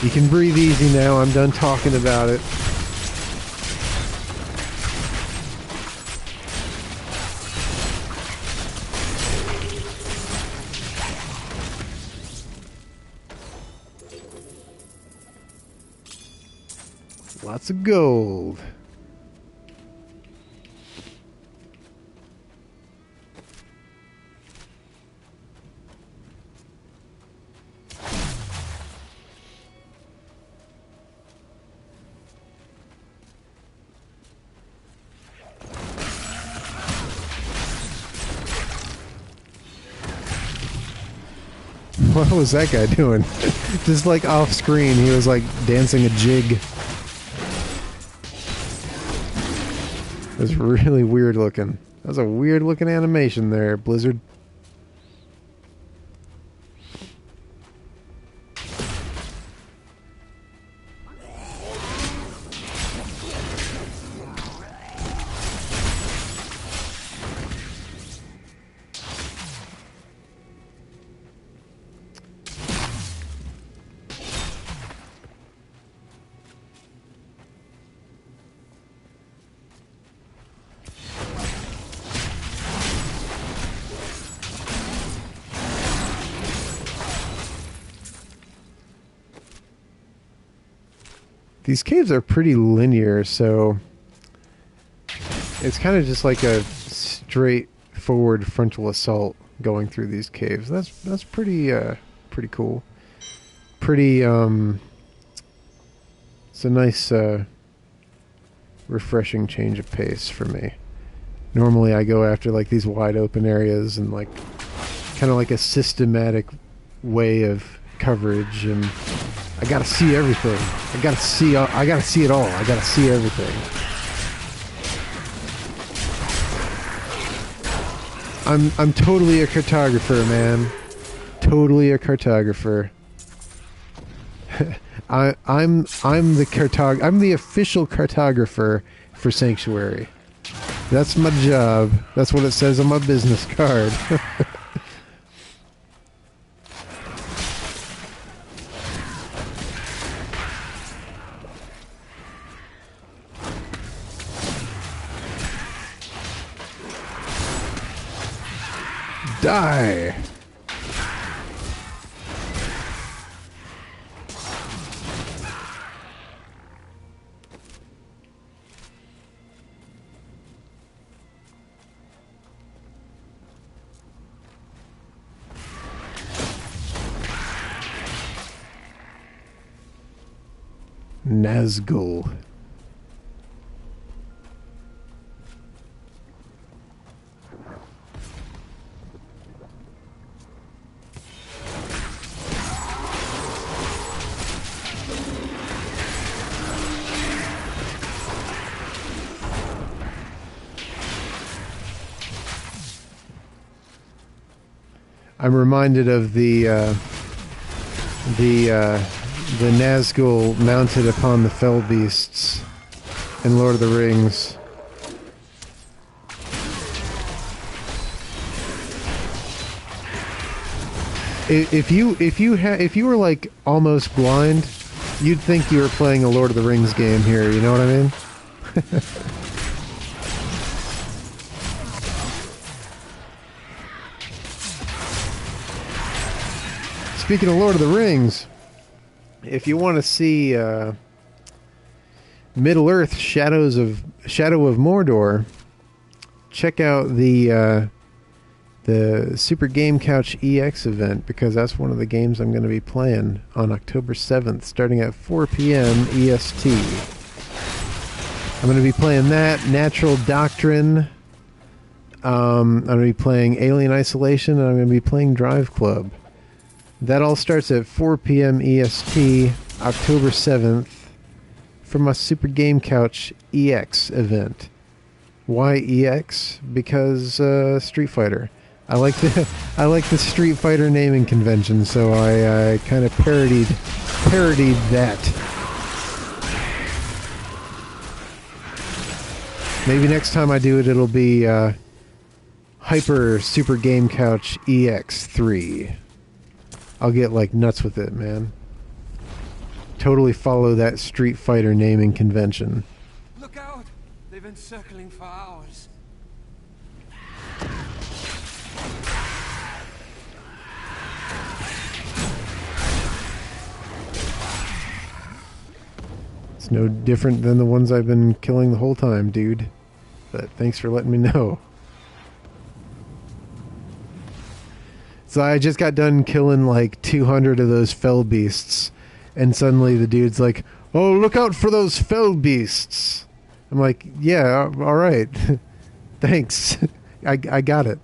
You can breathe easy now. I'm done talking about it. Lots of gold. What was that guy doing? Just like off screen, he was like dancing a jig. It was really weird looking. That was a weird looking animation there, Blizzard. These caves are pretty linear, so it's kind of just like a straightforward frontal assault going through these caves. That's pretty pretty cool. Pretty it's a nice refreshing change of pace for me. Normally I go after like these wide open areas and like kind of like a systematic way of coverage, and I gotta see everything. I gotta see it all. I gotta see everything. I'm totally a cartographer, man. Totally a cartographer. I'm the official cartographer for Sanctuary. That's my job. That's what it says on my business card. Die! Nazgul. I'm reminded of the Nazgul mounted upon the fell beasts in Lord of the Rings. If you were like almost blind, you'd think you were playing a Lord of the Rings game here. You know what I mean? Speaking of Lord of the Rings, if you want to see Middle Earth Shadow of Mordor, check out the Super Game Couch EX event, because that's one of the games I'm going to be playing on October 7th, starting at 4 p.m. EST. I'm going to be playing that, Natural Doctrine. I'm going to be playing Alien Isolation, and I'm going to be playing Drive Club. That all starts at 4 p.m. EST, October 7th, for my Super Game Couch EX event. Why EX? Because Street Fighter. I like the Street Fighter naming convention, so I kind of parodied that. Maybe next time I do it, it'll be Hyper Super Game Couch EX3. I'll get like nuts with it, man. Totally follow that Street Fighter naming convention. Look out! They've been circling for hours. It's no different than the ones I've been killing the whole time, dude. But thanks for letting me know. So I just got done killing like 200 of those fell beasts, and suddenly the dude's like, "Oh, look out for those fell beasts." I'm like, "Yeah, all right, thanks, I got it."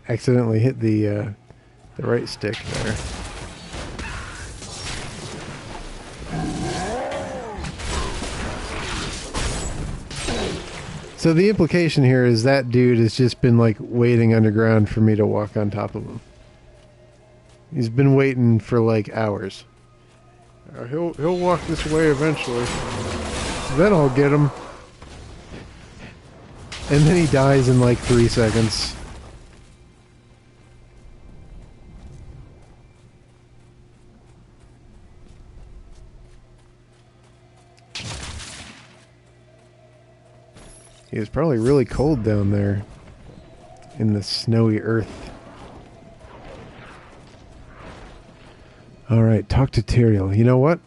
Accidentally hit the right stick there. So the implication here is that dude has just been like waiting underground for me to walk on top of him. He's been waiting for like hours. He'll walk this way eventually. Then I'll get him. And then he dies in like 3 seconds. He was probably really cold down there in the snowy earth. Alright, talk to Tyrael. You know what?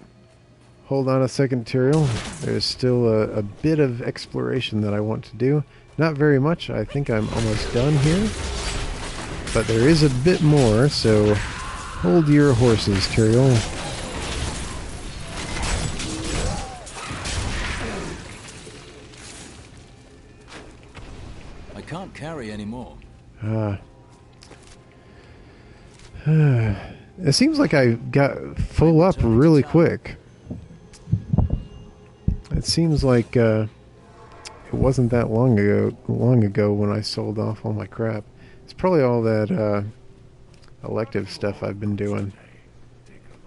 Hold on a second, Tyrael. There's still a bit of exploration that I want to do. Not very much. I think I'm almost done here. But there is a bit more, so hold your horses, Tyrael. I can't carry anymore. It seems like I got full up really quick. It seems like it wasn't that long ago when I sold off all my crap. It's probably all that elective stuff I've been doing.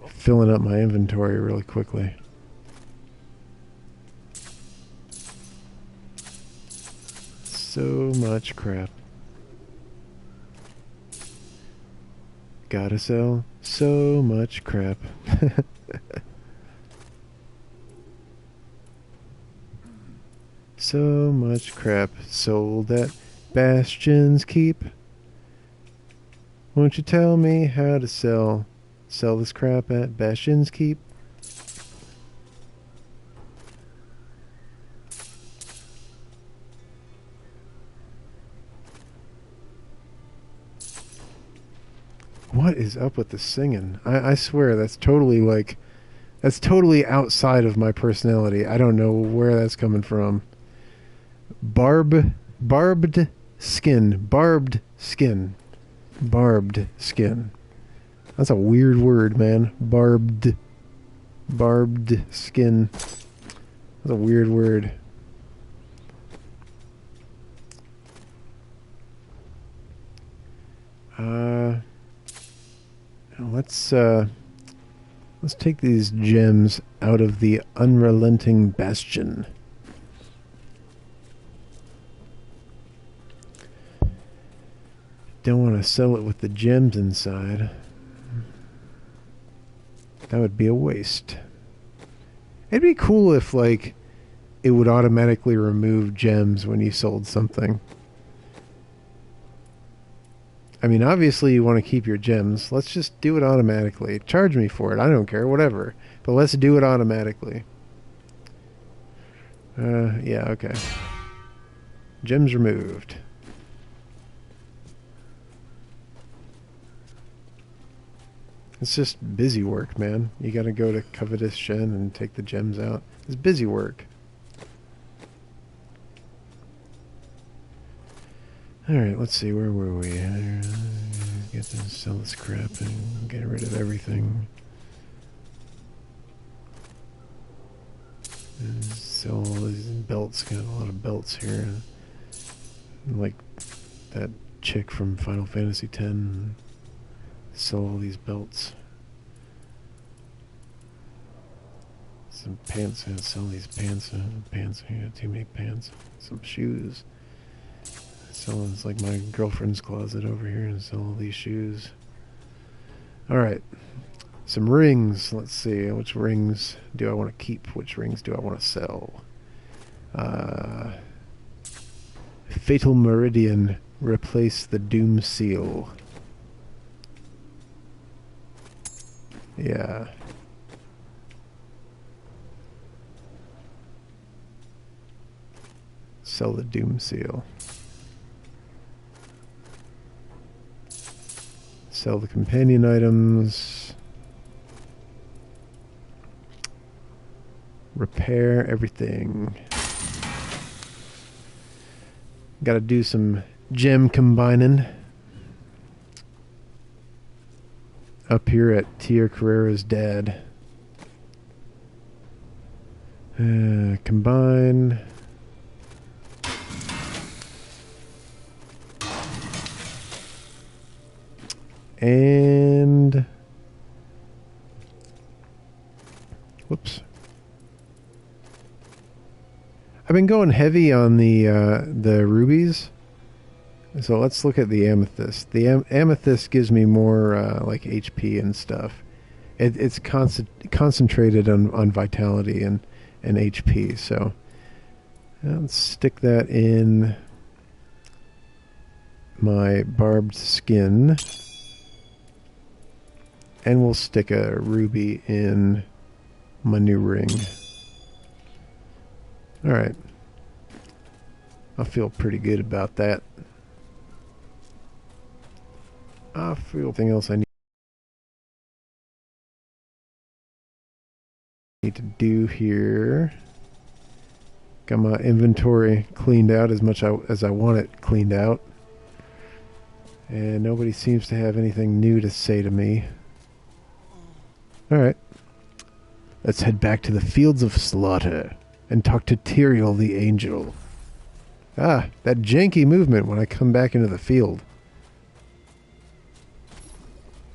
Filling up my inventory really quickly. So much crap. Gotta sell so much crap. So much crap sold at Bastion's Keep. Won't you tell me how to sell this crap at Bastion's Keep? What is up with the singing? I swear that's totally outside of my personality. I don't know where that's coming from. Barbed skin. That's a weird word, man. Barbed skin. That's a weird word. Let's take these gems out of the unrelenting bastion. Don't want to sell it with the gems inside. That would be a waste. It'd be cool if, like, it would automatically remove gems when you sold something. I mean, obviously you want to keep your gems. Let's just do it automatically. Charge me for it. I don't care. Whatever. But let's do it automatically. Yeah, okay. Gems removed. It's just busy work, man. You gotta go to Covetous Shen and take the gems out. It's busy work. Alright, let's see, where were we? Get to sell this crap and get rid of everything. And sell all these belts, got a lot of belts here. Like that chick from Final Fantasy X. Sell all these belts. Some pants, and sell these pants. Pants, I got too many pants. Some shoes. It's like my girlfriend's closet over here, and sell all these shoes. Alright. Some rings. Let's see. Which rings do I want to keep? Which rings do I want to sell? Fatal Meridian. Replace the Doom Seal. Yeah. Sell the Doom Seal. Sell the companion items. Repair everything. Gotta do some gem combining. up here at Tia Carrera's dad. Combine. And whoops. I've been going heavy on the rubies. So let's look at the amethyst. The amethyst gives me more like HP and stuff. It's concentrated on vitality and HP. So let's stick that in my barbed skin. And we'll stick a ruby in my new ring. Alright. I feel pretty good about that. I feel anything else I need to do here. Got my inventory cleaned out as much as I want it cleaned out. And nobody seems to have anything new to say to me. Alright. Let's head back to the Fields of Slaughter and talk to Tyrael the Angel. Ah, that janky movement when I come back into the field.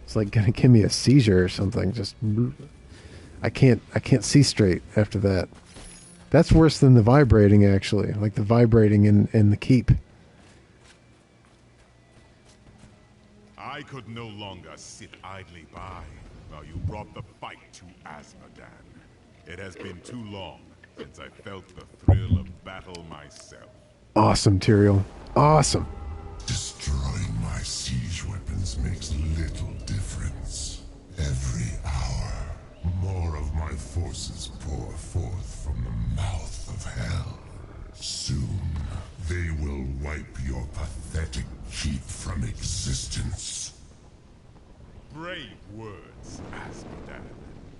It's like gonna give me a seizure or something. Just I can't see straight after that. That's worse than the vibrating, actually. Like the vibrating in the keep. I could no longer sit idly by while you brought the fight to Azmodan. It has been too long since I felt the thrill of battle myself. Awesome, Tyrael. Awesome. Destroying my siege weapons makes little difference. Every hour, more of my forces pour forth from the mouth of hell. Soon, they will wipe your pathetic keep from existence. Brave words, Azmodan.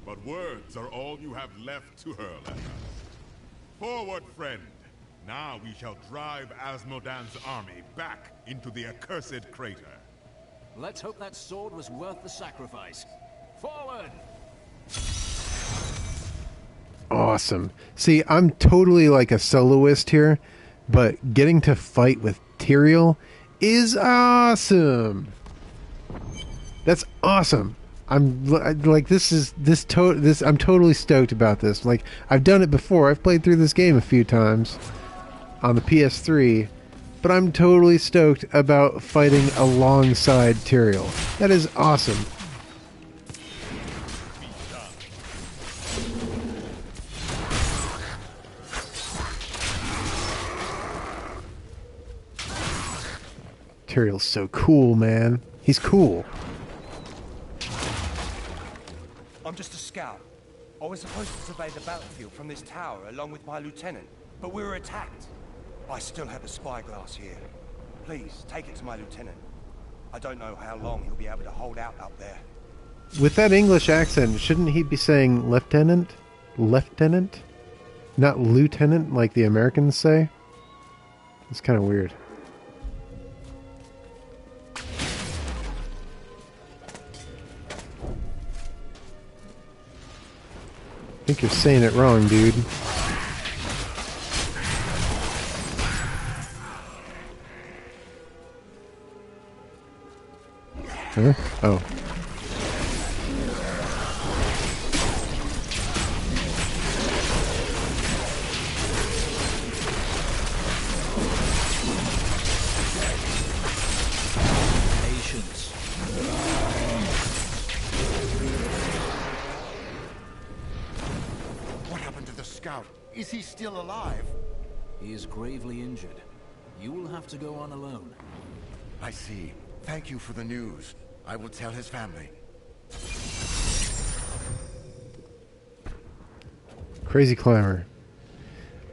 But words are all you have left to hurl at us. Forward, friend. Now we shall drive Azmodan's army back into the accursed crater. Let's hope that sword was worth the sacrifice. Forward! Awesome. See, I'm totally like a soloist here, but getting to fight with Tyrael is awesome. That's awesome. I'm like I'm totally stoked about this. Like, I've done it before. I've played through this game a few times on the PS3, but I'm totally stoked about fighting alongside Tyrael. That is awesome. Tyrael's so cool, man. He's cool. I'm just a scout. I was supposed to survey the battlefield from this tower along with my lieutenant, but we were attacked. I still have the spyglass here. Please, take it to my lieutenant. I don't know how long he'll be able to hold out up there. With that English accent, shouldn't he be saying lieutenant? Lieutenant? Not lieutenant like the Americans say? It's kind of weird. I think you're saying it wrong, dude. Huh? Oh. Patience. What happened to the scout? Is he still alive? He is gravely injured. You will have to go on alone. I see. Thank you for the news. I will tell his family. Crazy Climber.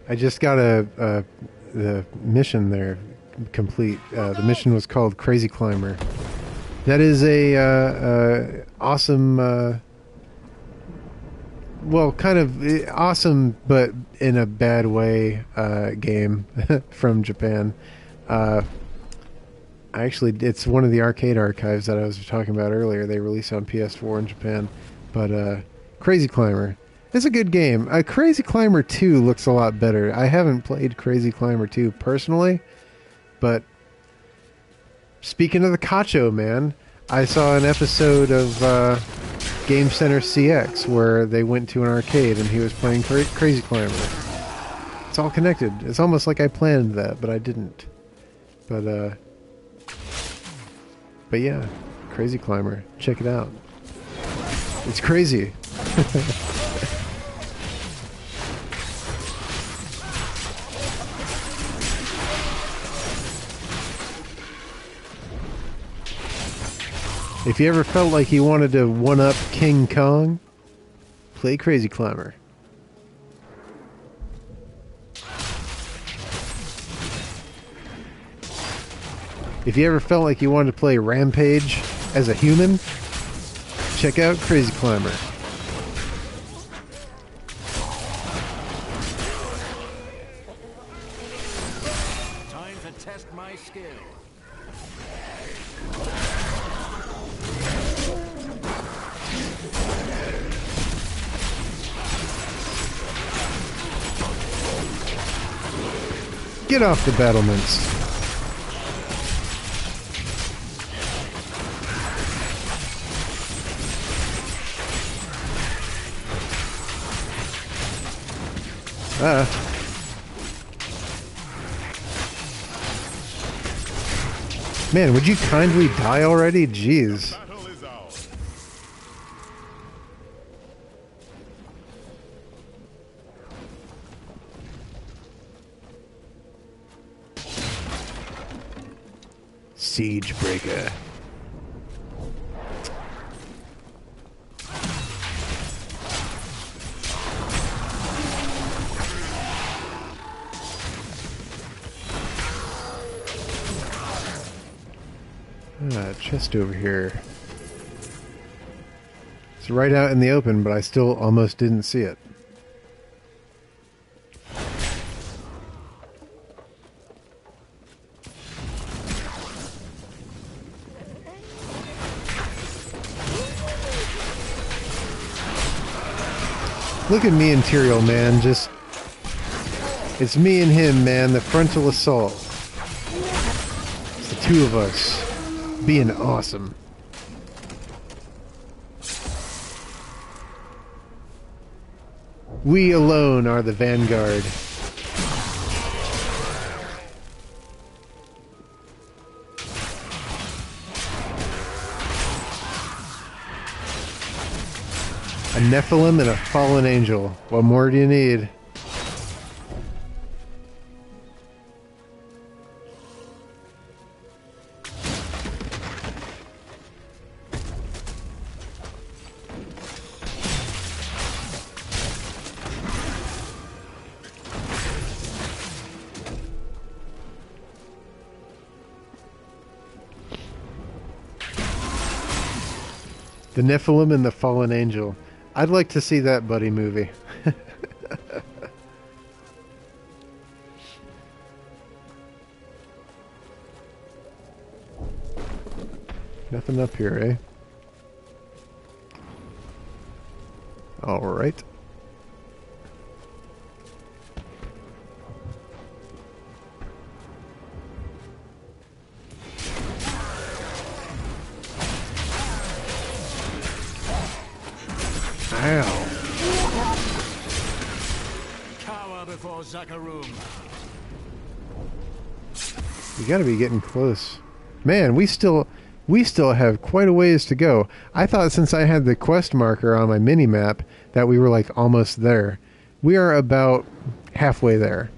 I just got the mission there complete. The mission was called Crazy Climber. That is a awesome, well, kind of awesome, but in a bad way, game from Japan. It's one of the arcade archives that I was talking about earlier. They released on PS4 in Japan. But Crazy Climber, it's a good game. Crazy Climber 2 looks a lot better. I haven't played Crazy Climber 2 personally, but speaking of the Cacho, man, I saw an episode of Game Center CX where they went to an arcade and he was playing Crazy Climber. It's all connected. It's almost like I planned that, but I didn't. But yeah, Crazy Climber. Check it out. It's crazy. If you ever felt like you wanted to one-up King Kong, play Crazy Climber. If you ever felt like you wanted to play Rampage as a human, check out Crazy Climber. Time to test my skill. Get off the battlements. Man, would you kindly die already? Jeez. Battle is ours. Siege Breaker. Chest over here. It's right out in the open, but I still almost didn't see it. Look at me, Interior Man. Just, it's me and him, man. The frontal assault. It's the two of us. Being awesome. We alone are the vanguard. A Nephilim and a fallen angel. What more do you need? The Nephilim and the Fallen Angel. I'd like to see that buddy movie. Nothing up here, eh? Alright. Ow. Cower before Zakarum. You gotta be getting close. Man, we still have quite a ways to go. I thought since I had the quest marker on my mini-map that we were like almost there. We are about halfway there.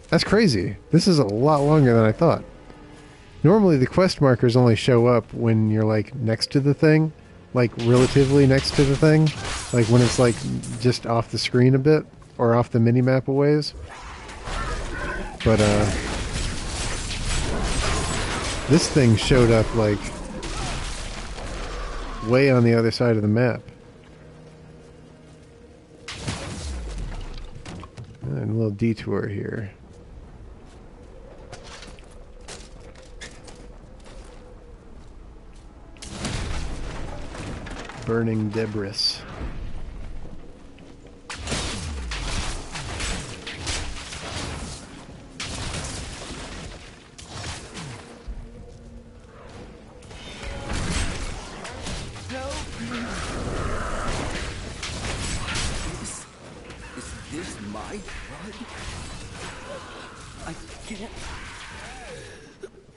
That's crazy. This is a lot longer than I thought. Normally the quest markers only show up when you're like next to the thing. Like relatively next to the thing. Like when it's like just off the screen a bit. Or off the mini-map a ways. But this thing showed up like way on the other side of the map. And a little detour here. Burning debris. Is this my blood? I can't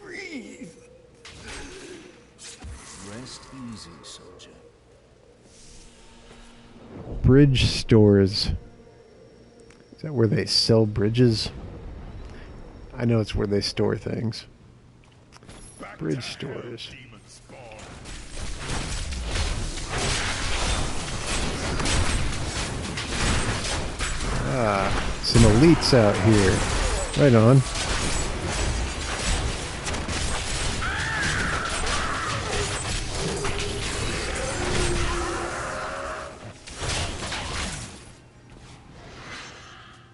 breathe. Rest easy, soldier. Bridge stores. Is that where they sell bridges? I know it's where they store things. Bridge stores. Ah, some elites out here. Right on.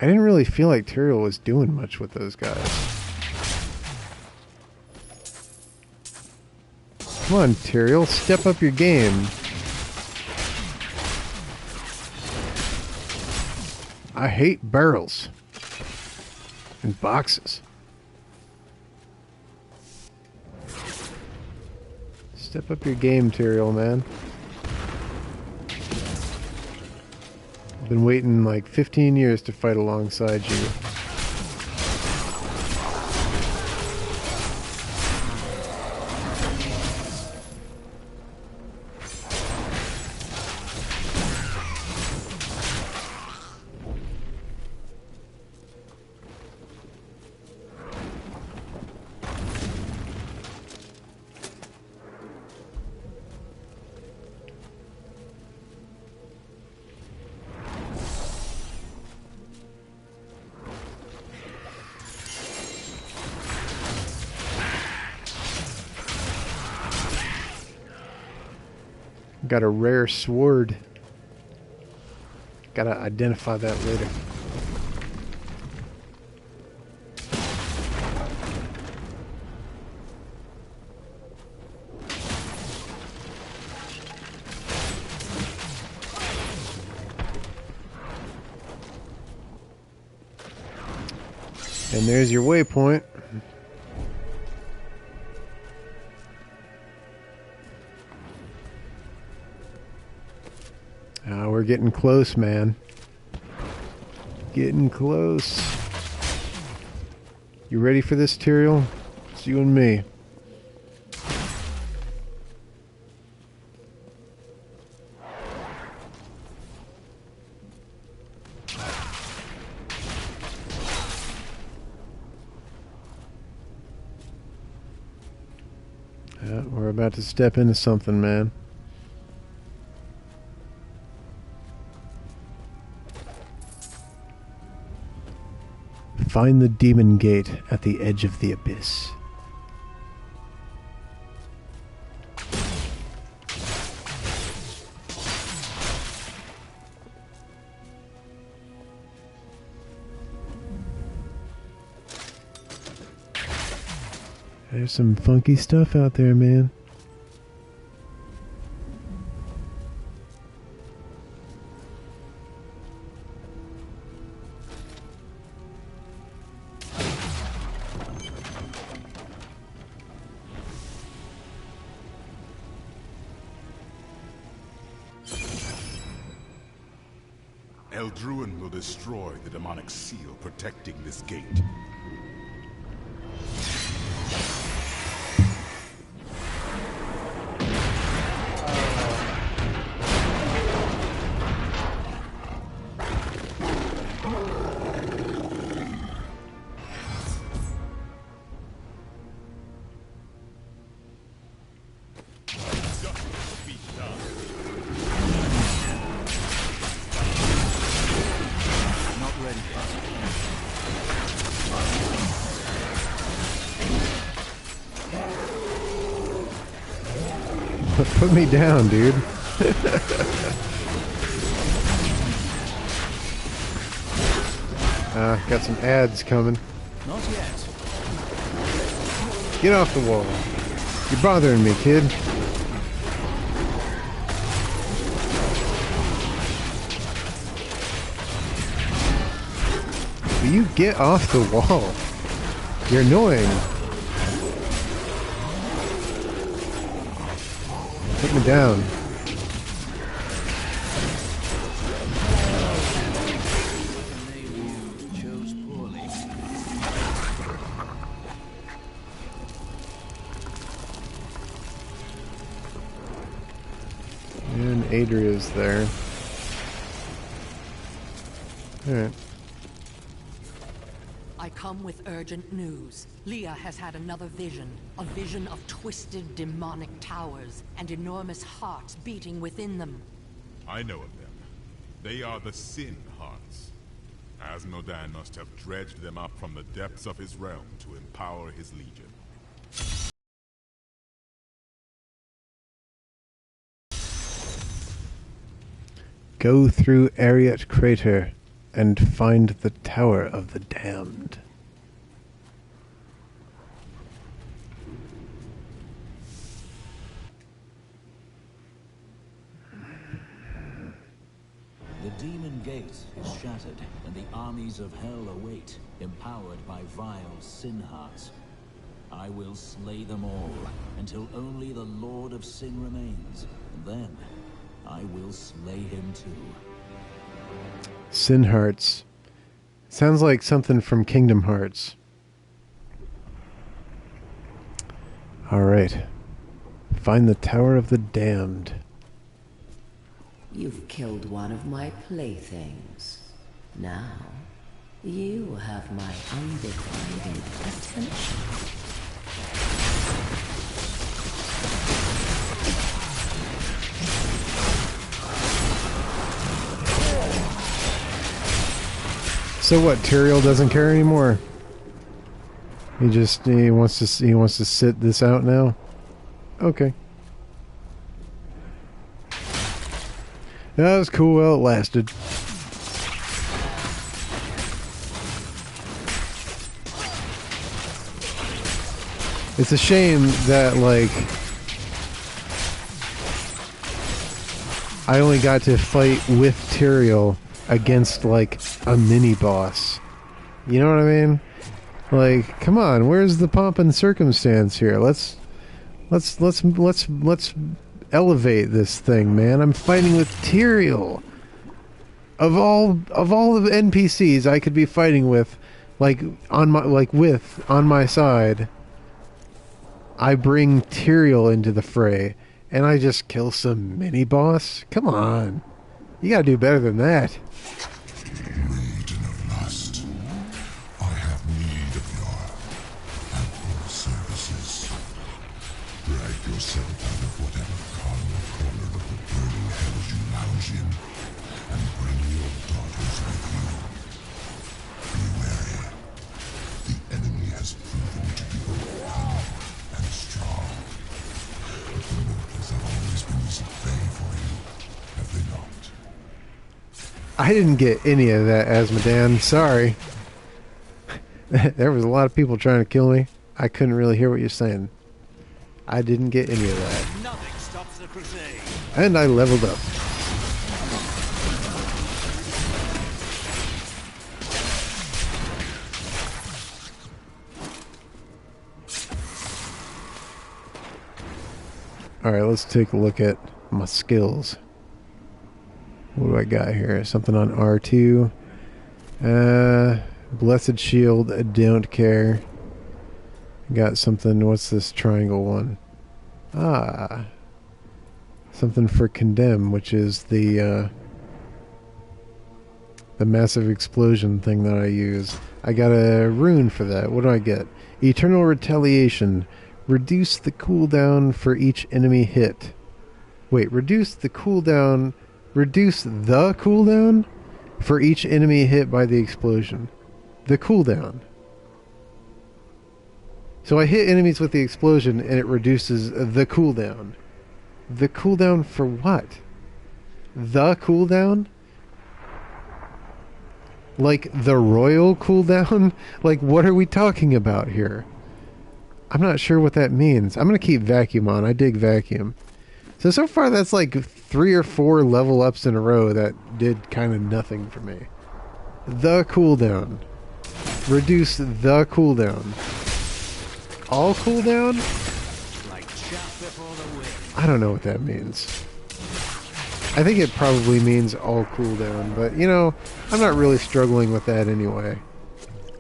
I didn't really feel like Tyrael was doing much with those guys. Come on, Tyrael, step up your game. I hate barrels and boxes. Step up your game, Tyrael, man. I've been waiting like 15 years to fight alongside you. Got a rare sword. Gotta identify that later. And there's your waypoint. We're getting close, man. Getting close. You ready for this, Tyrael? It's you and me. We're about to step into something, man. Find the demon gate at the edge of the abyss. There's some funky stuff out there, man. Eldruin will destroy the demonic seal protecting this gate. Put me down, dude. Got some ads coming. Not yet. Get off the wall. You're bothering me, kid. Will you get off the wall? You're annoying. Put me down. And Adria's there. Alright. I come with urgent news. Leah has had another vision. A vision of twisted demonic towers and enormous hearts beating within them. I know of them. They are the Sin Hearts. Asmodan must have dredged them up from the depths of his realm to empower his legion. Go through Ariat Crater and find the Tower of the Damned. The demon gate is shattered, and the armies of hell await, empowered by vile sin hearts. I will slay them all, until only the Lord of Sin remains, and then I will slay him too. Sin Hearts. Sounds like something from Kingdom Hearts. Alright. Find the Tower of the Damned. You've killed one of my playthings. Now, you have my undivided attention. So what? Tyrael doesn't care anymore. He wants to sit this out now. Okay. That was cool while it lasted. It's a shame that, like, I only got to fight with Tyrael against, like, a mini-boss. You know what I mean? Like, come on, where's the pomp and circumstance here? Let's elevate this thing, man. I'm fighting with Tyrael. Of all the NPCs I could be fighting with, on my side, I bring Tyrael into the fray, and I just kill some mini boss. Come on, you gotta do better than that. Maiden of lust, I have need of your ample services. Drag yourself out of whatever carnal corner of the burning hells you lounge in, and bring your daughters with you. Be wary. The enemy has proven to be both cunning and strong. But the mortals have always been easy prey for you, have they not? I didn't get any of that, Asmodan. Sorry. There was a lot of people trying to kill me. I couldn't really hear what you're saying. I didn't get any of that. Nothing stops the crusade. And I leveled up. Alright, let's take a look at my skills. What do I got here? Something on R2. Blessed Shield, don't care. Got something, what's this triangle one? Ah. Something for Condemn, which is the massive explosion thing that I use. I got a rune for that. What do I get? Eternal Retaliation. Reduce the cooldown for each enemy hit. Wait, reduce the cooldown for each enemy hit by the explosion. The cooldown. So I hit enemies with the explosion and it reduces the cooldown. The cooldown for what? The cooldown? Like the royal cooldown? Like, what are we talking about here? I'm not sure what that means. I'm going to keep vacuum on. I dig vacuum. So far that's like 3 or 4 level ups in a row that did kind of nothing for me. The cooldown. Reduce the cooldown. All cooldown? Like chaff before the wind. I don't know what that means. I think it probably means all cooldown, but you know, I'm not really struggling with that anyway.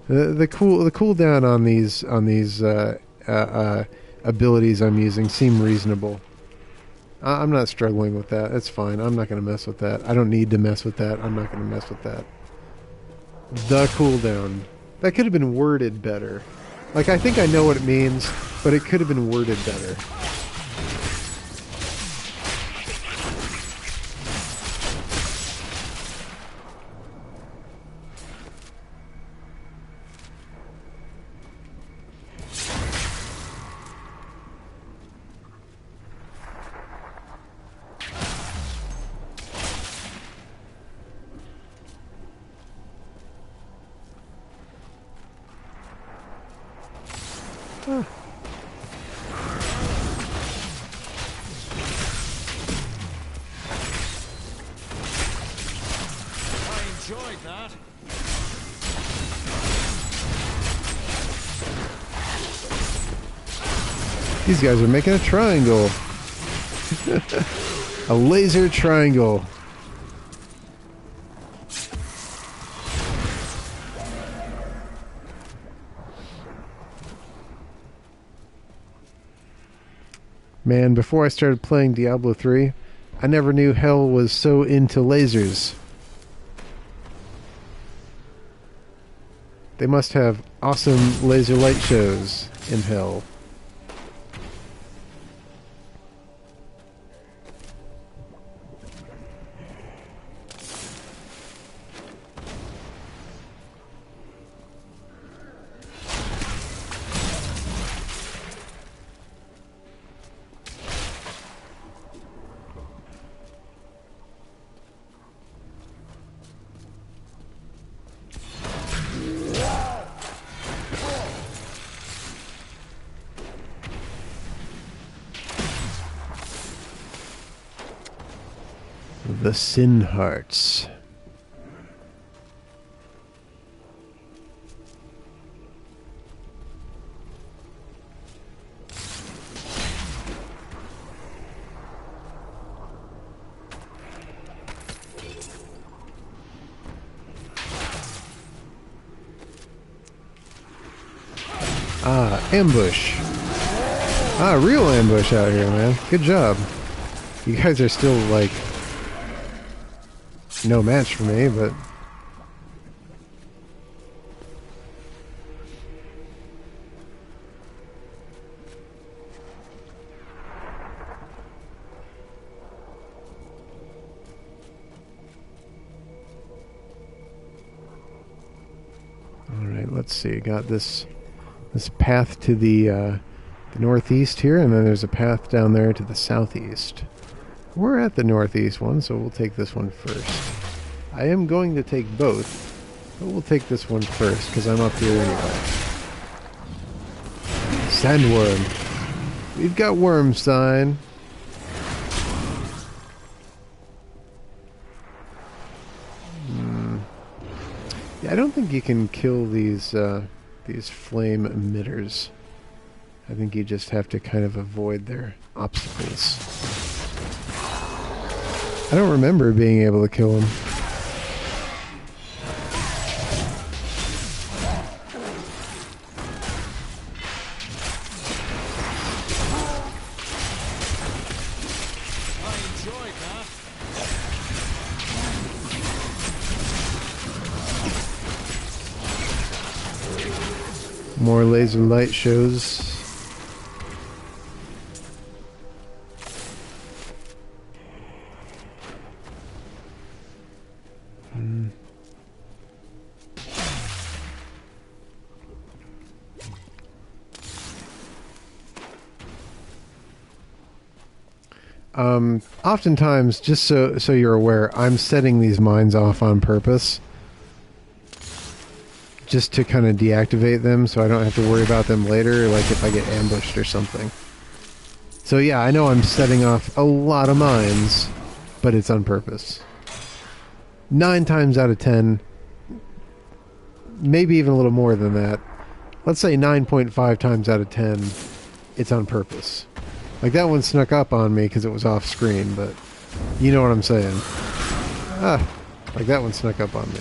The cooldown on these abilities I'm using seem reasonable. I'm not struggling with that. It's fine. I'm not going to mess with that. I don't need to mess with that. I'm not going to mess with that. The cooldown. That could have been worded better. Like, I think I know what it means, but it could have been worded better. Huh. I enjoyed that. These guys are making a triangle. A laser triangle. Man, before I started playing Diablo 3, I never knew hell was so into lasers. They must have awesome laser light shows in hell. The Sin Hearts. Ambush. Real ambush out here, man. Good job. You guys are still, like, no match for me, but... Alright, let's see. Got this path to the northeast here, and then there's a path down there to the southeast. We're at the northeast one, so we'll take this one first. I am going to take both, but we'll take this one first, because I'm up here anyway. Sandworm. We've got worm sign. Yeah, I don't think you can kill these flame emitters. I think you just have to kind of avoid their obstacles. I don't remember being able to kill them. More laser light shows. Oftentimes, just so you're aware, I'm setting these mines off on purpose. Just to kind of deactivate them so I don't have to worry about them later, like if I get ambushed or something. So yeah, I know I'm setting off a lot of mines, but it's on purpose. 9 times out of 10, maybe even a little more than that. Let's say 9.5 times out of 10, it's on purpose. Like, that one snuck up on me because it was off screen, but you know what I'm saying. Like that one snuck up on me.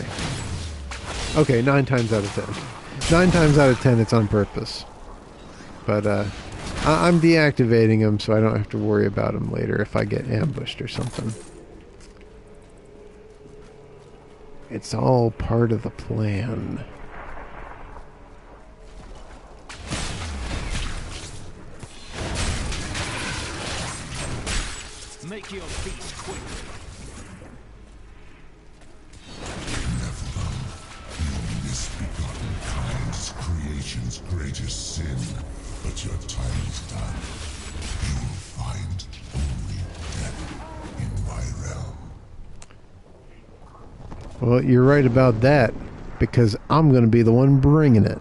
Okay, 9 times out of 10. 9 times out of 10, it's on purpose. But I'm deactivating them so I don't have to worry about them later if I get ambushed or something. It's all part of the plan. Make your peace quick. Nephilim, the misbegotten kind is creation's greatest sin. But your time is done. You will find only death in my realm. Well, you're right about that, because I'm going to be the one bringing it.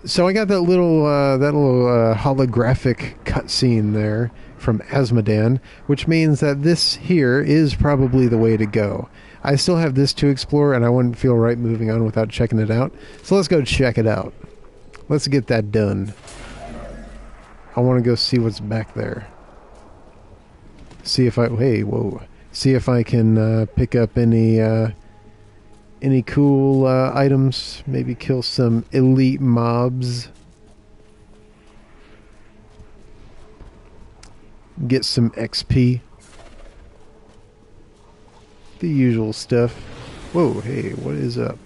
So I got that little holographic cutscene there from Asmodan, which means that this here is probably the way to go. I still have this to explore, and I wouldn't feel right moving on without checking it out. So let's go check it out. Let's get that done. I want to go see what's back there. See if I... Hey, whoa. See if I can pick up any cool items. Maybe kill some elite mobs. Get some XP. The usual stuff. Whoa, hey, what is up?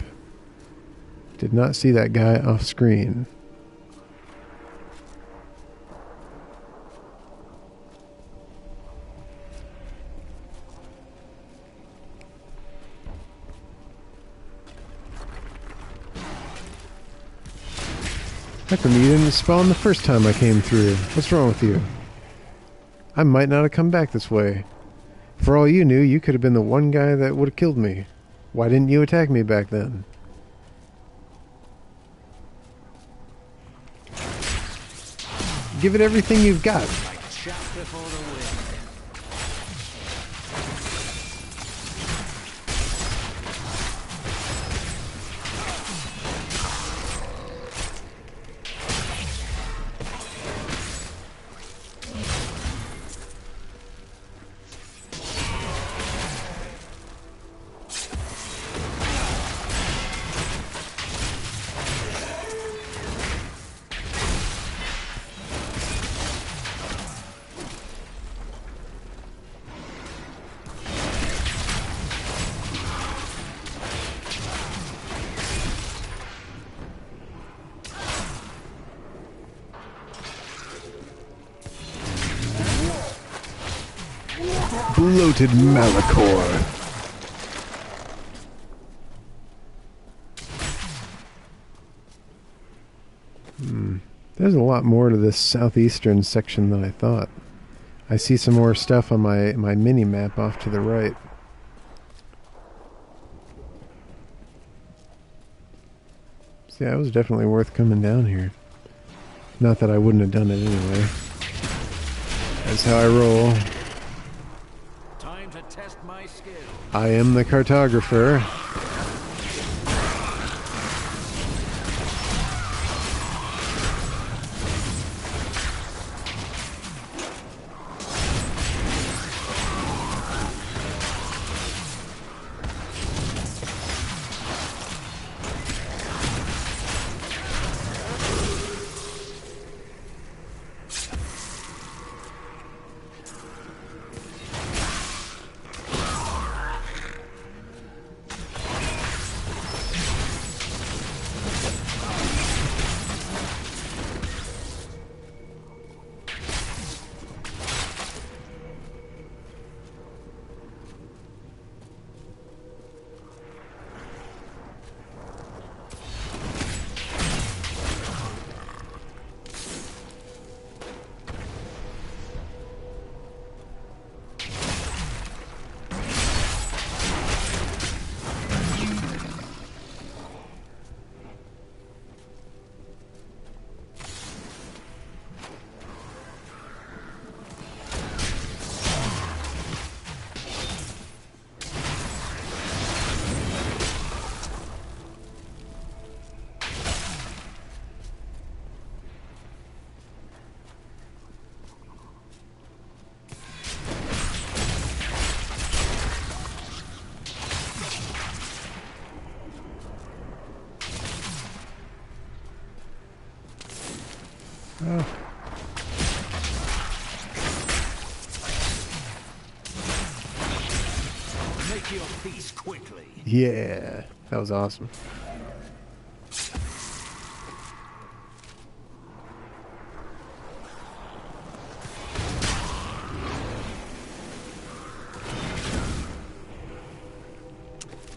Did not see that guy off screen. How come you didn't spawn the first time I came through? What's wrong with you? I might not have come back this way. For all you knew, you could have been the one guy that would have killed me. Why didn't you attack me back then? Give it everything you've got. Bloated Malachor. There's a lot more to this southeastern section than I thought. I see some more stuff on my mini-map off to the right. See, that was definitely worth coming down here. Not that I wouldn't have done it anyway. That's how I roll. I am the cartographer. Oh. Make your peace quickly. Yeah, that was awesome.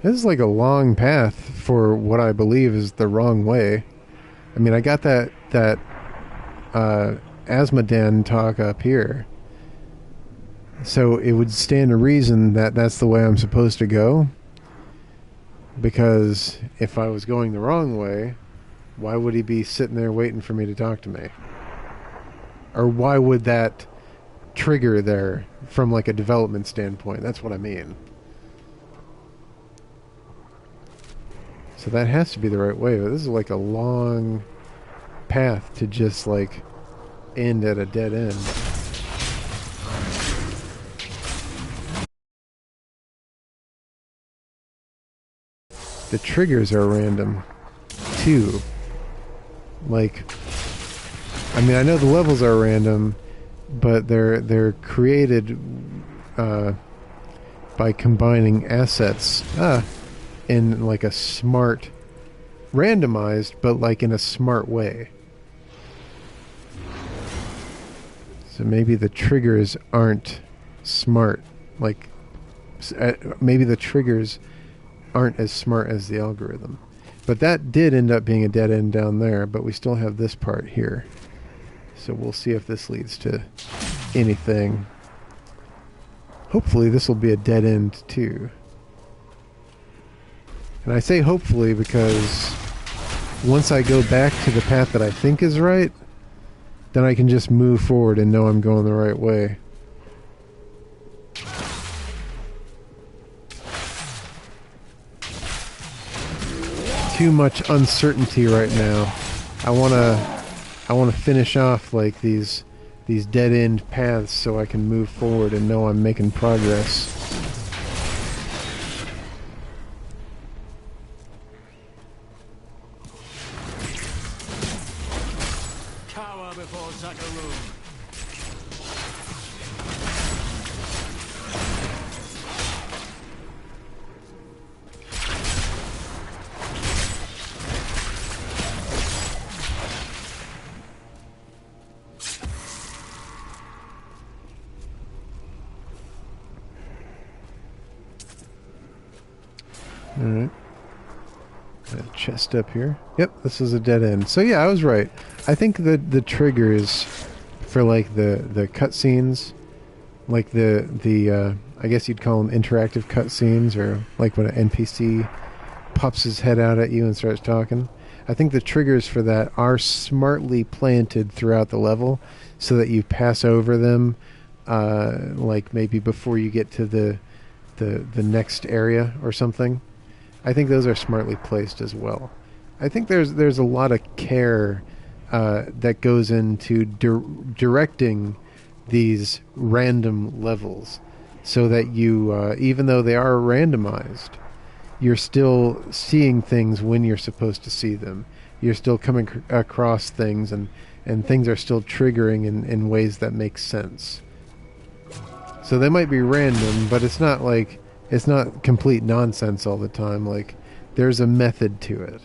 This is like a long path for what I believe is the wrong way. I mean, I got that Asmodan talk up here. So it would stand to reason that that's the way I'm supposed to go. Because if I was going the wrong way, why would he be sitting there waiting for me to talk to me? Or why would that trigger there from like a development standpoint? That's what I mean. So that has to be the right way. But this is like a long path to just like end at a dead end. The triggers are random too. Like, I mean, I know the levels are random, but they're created by combining assets in like a smart, randomized, but like in a smart way. So maybe the triggers aren't smart. Like, maybe the triggers aren't as smart as the algorithm. But that did end up being a dead end down there, but we still have this part here. So we'll see if this leads to anything. Hopefully this will be a dead end too. And I say hopefully because once I go back to the path that I think is right, then I can just move forward and know I'm going the right way. Too much uncertainty right now. I want to finish off like these dead end paths so I can move forward and know I'm making progress. Cower before Zakarum. Alright. Got a chest up here. Yep, this is a dead end. So yeah, I was right. I think the triggers for like the cutscenes, like the I guess you'd call them interactive cutscenes, or like when an NPC pops his head out at you and starts talking. I think the triggers for that are smartly planted throughout the level so that you pass over them, like maybe before you get to the next area or something. I think those are smartly placed as well. I think there's a lot of care that goes into directing these random levels so that you, even though they are randomized, you're still seeing things when you're supposed to see them. You're still coming across things, and things are still triggering in ways that make sense. So they might be random, but it's not like it's not complete nonsense all the time. Like, there's a method to it.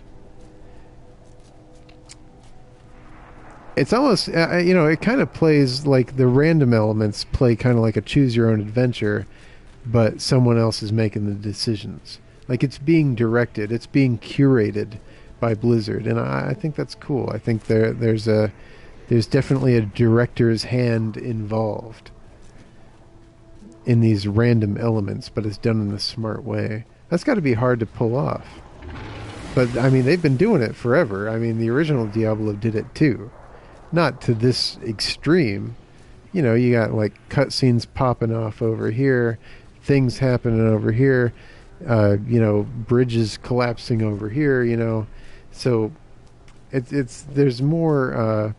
It's almost, it kind of plays like the random elements play kind of like a choose your own adventure, but someone else is making the decisions. Like, it's being directed, it's being curated by Blizzard, and I think that's cool. I think there's definitely a director's hand involved in these random elements, but it's done in a smart way. That's got to be hard to pull off. But, I mean, they've been doing it forever. I mean, the original Diablo did it too. Not to this extreme. You know, you got, like, cutscenes popping off over here, things happening over here, bridges collapsing over here, So, there's more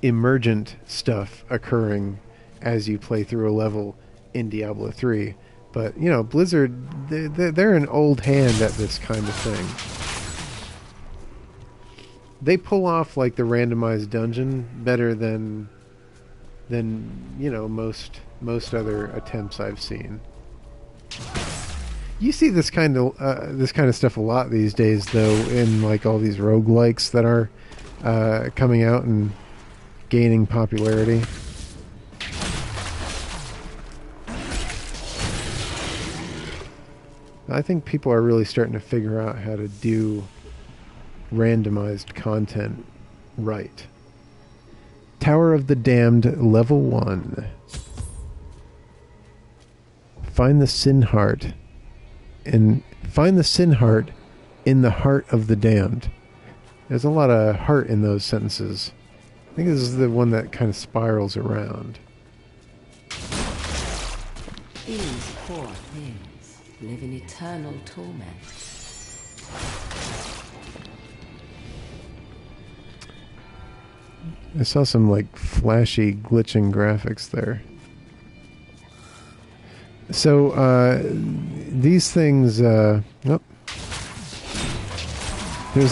emergent stuff occurring as you play through a level in Diablo 3. But, Blizzard, they're an old hand at this kind of thing. they pull off like the randomized dungeon better than you know most other attempts I've seen. You see this kind of stuff a lot these days, though, in like all these roguelikes that are coming out and gaining popularity. I think people are really starting to figure out how to do randomized content right. Tower of the Damned, level 1. Find the sin heart in the heart of the damned. There's a lot of heart in those sentences. I think this is the one that kind of spirals around. These poor things live in eternal torment. I saw some like flashy glitching graphics there. So these things there's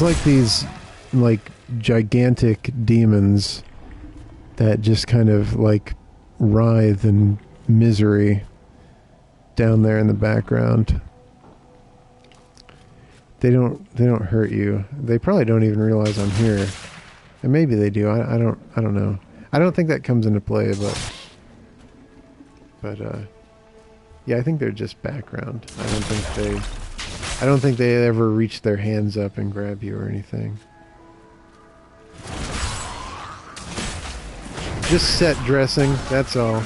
like these like gigantic demons that just kind of like writhe in misery down there in the background. They don't hurt you. They probably don't even realize I'm here. And maybe they do. I don't know. I don't think that comes into play, but yeah, I think they're just background. I don't think they ever reach their hands up and grab you or anything. Just set dressing, that's all.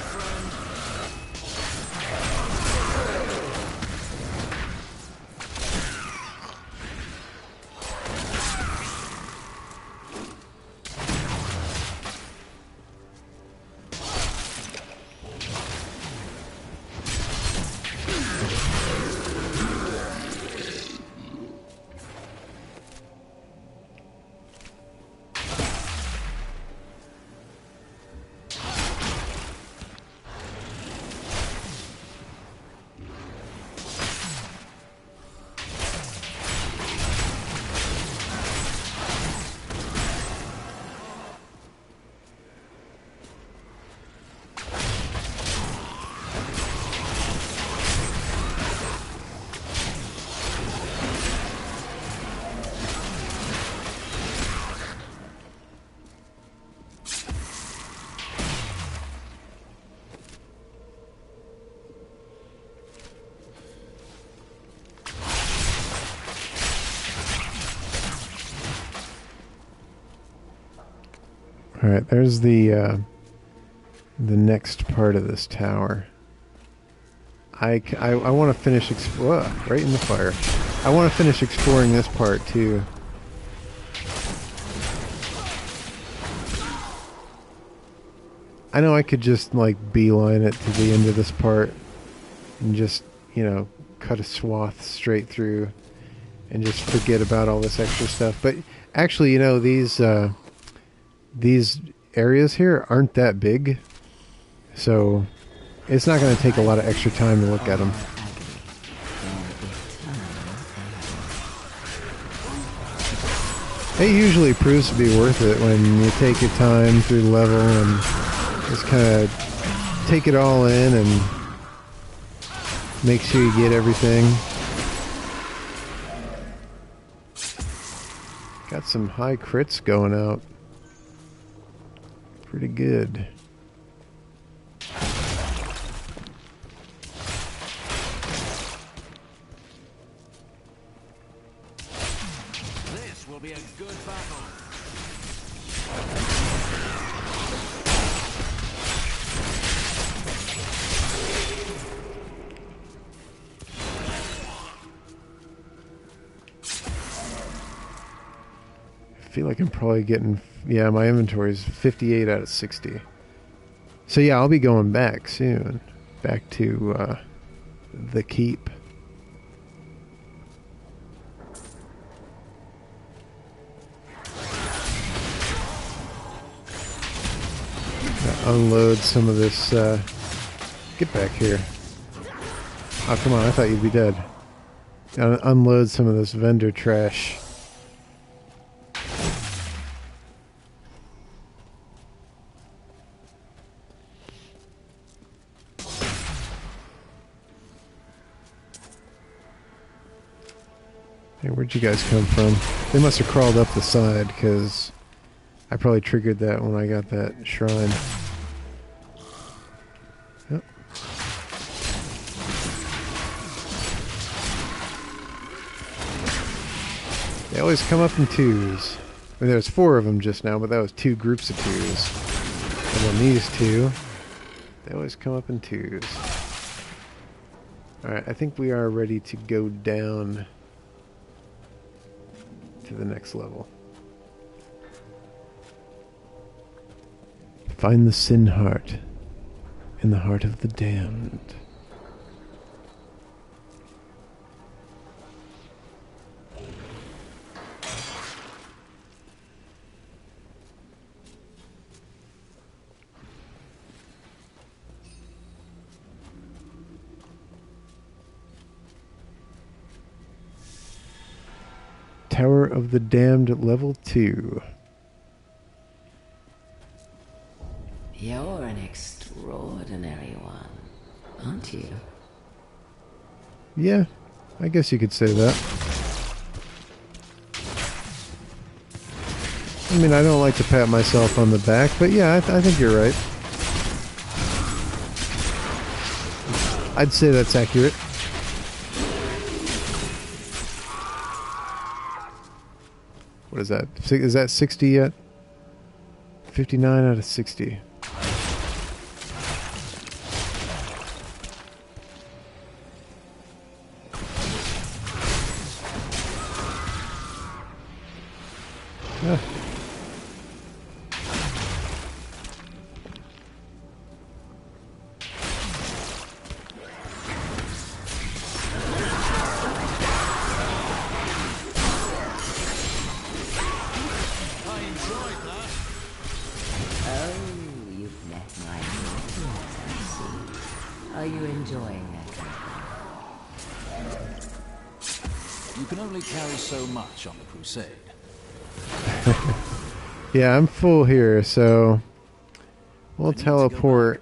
All right, there's the next part of this tower. I want to finish right in the fire. I want to finish exploring this part too. I know I could just like beeline it to the end of this part and just, you know, cut a swath straight through and just forget about all this extra stuff. But actually, you know, these areas here aren't that big, so it's not going to take a lot of extra time to look at them. It usually proves to be worth it when you take your time through the level and just kind of take it all in and make sure you get everything. Got some high crits going out. Pretty good. This will be a good battle. I feel like I'm probably getting... Yeah, my inventory is 58 out of 60. So yeah, I'll be going back soon. Back to the keep. Unload some of this... get back here. Oh, come on, I thought you'd be dead. Unload some of this vendor trash. Hey, where'd you guys come from? They must have crawled up the side, because I probably triggered that when I got that shrine. Yep. They always come up in twos. I mean, there's 4 of them just now, but that was 2 groups of 2s. And then these 2, they always come up in 2s. Alright, I think we are ready to go down to the next level. Find the sin heart in the heart of the damned. Tower of the Damned, level 2. You're an extraordinary one, aren't you? Yeah, I guess you could say that. I mean, I don't like to pat myself on the back, but yeah, I think you're right. I'd say that's accurate. What is that? Is that 60 yet? 59 out of 60. Yeah. Are you enjoying it? You can only carry so much on the crusade. Yeah, I'm full here, so we'll teleport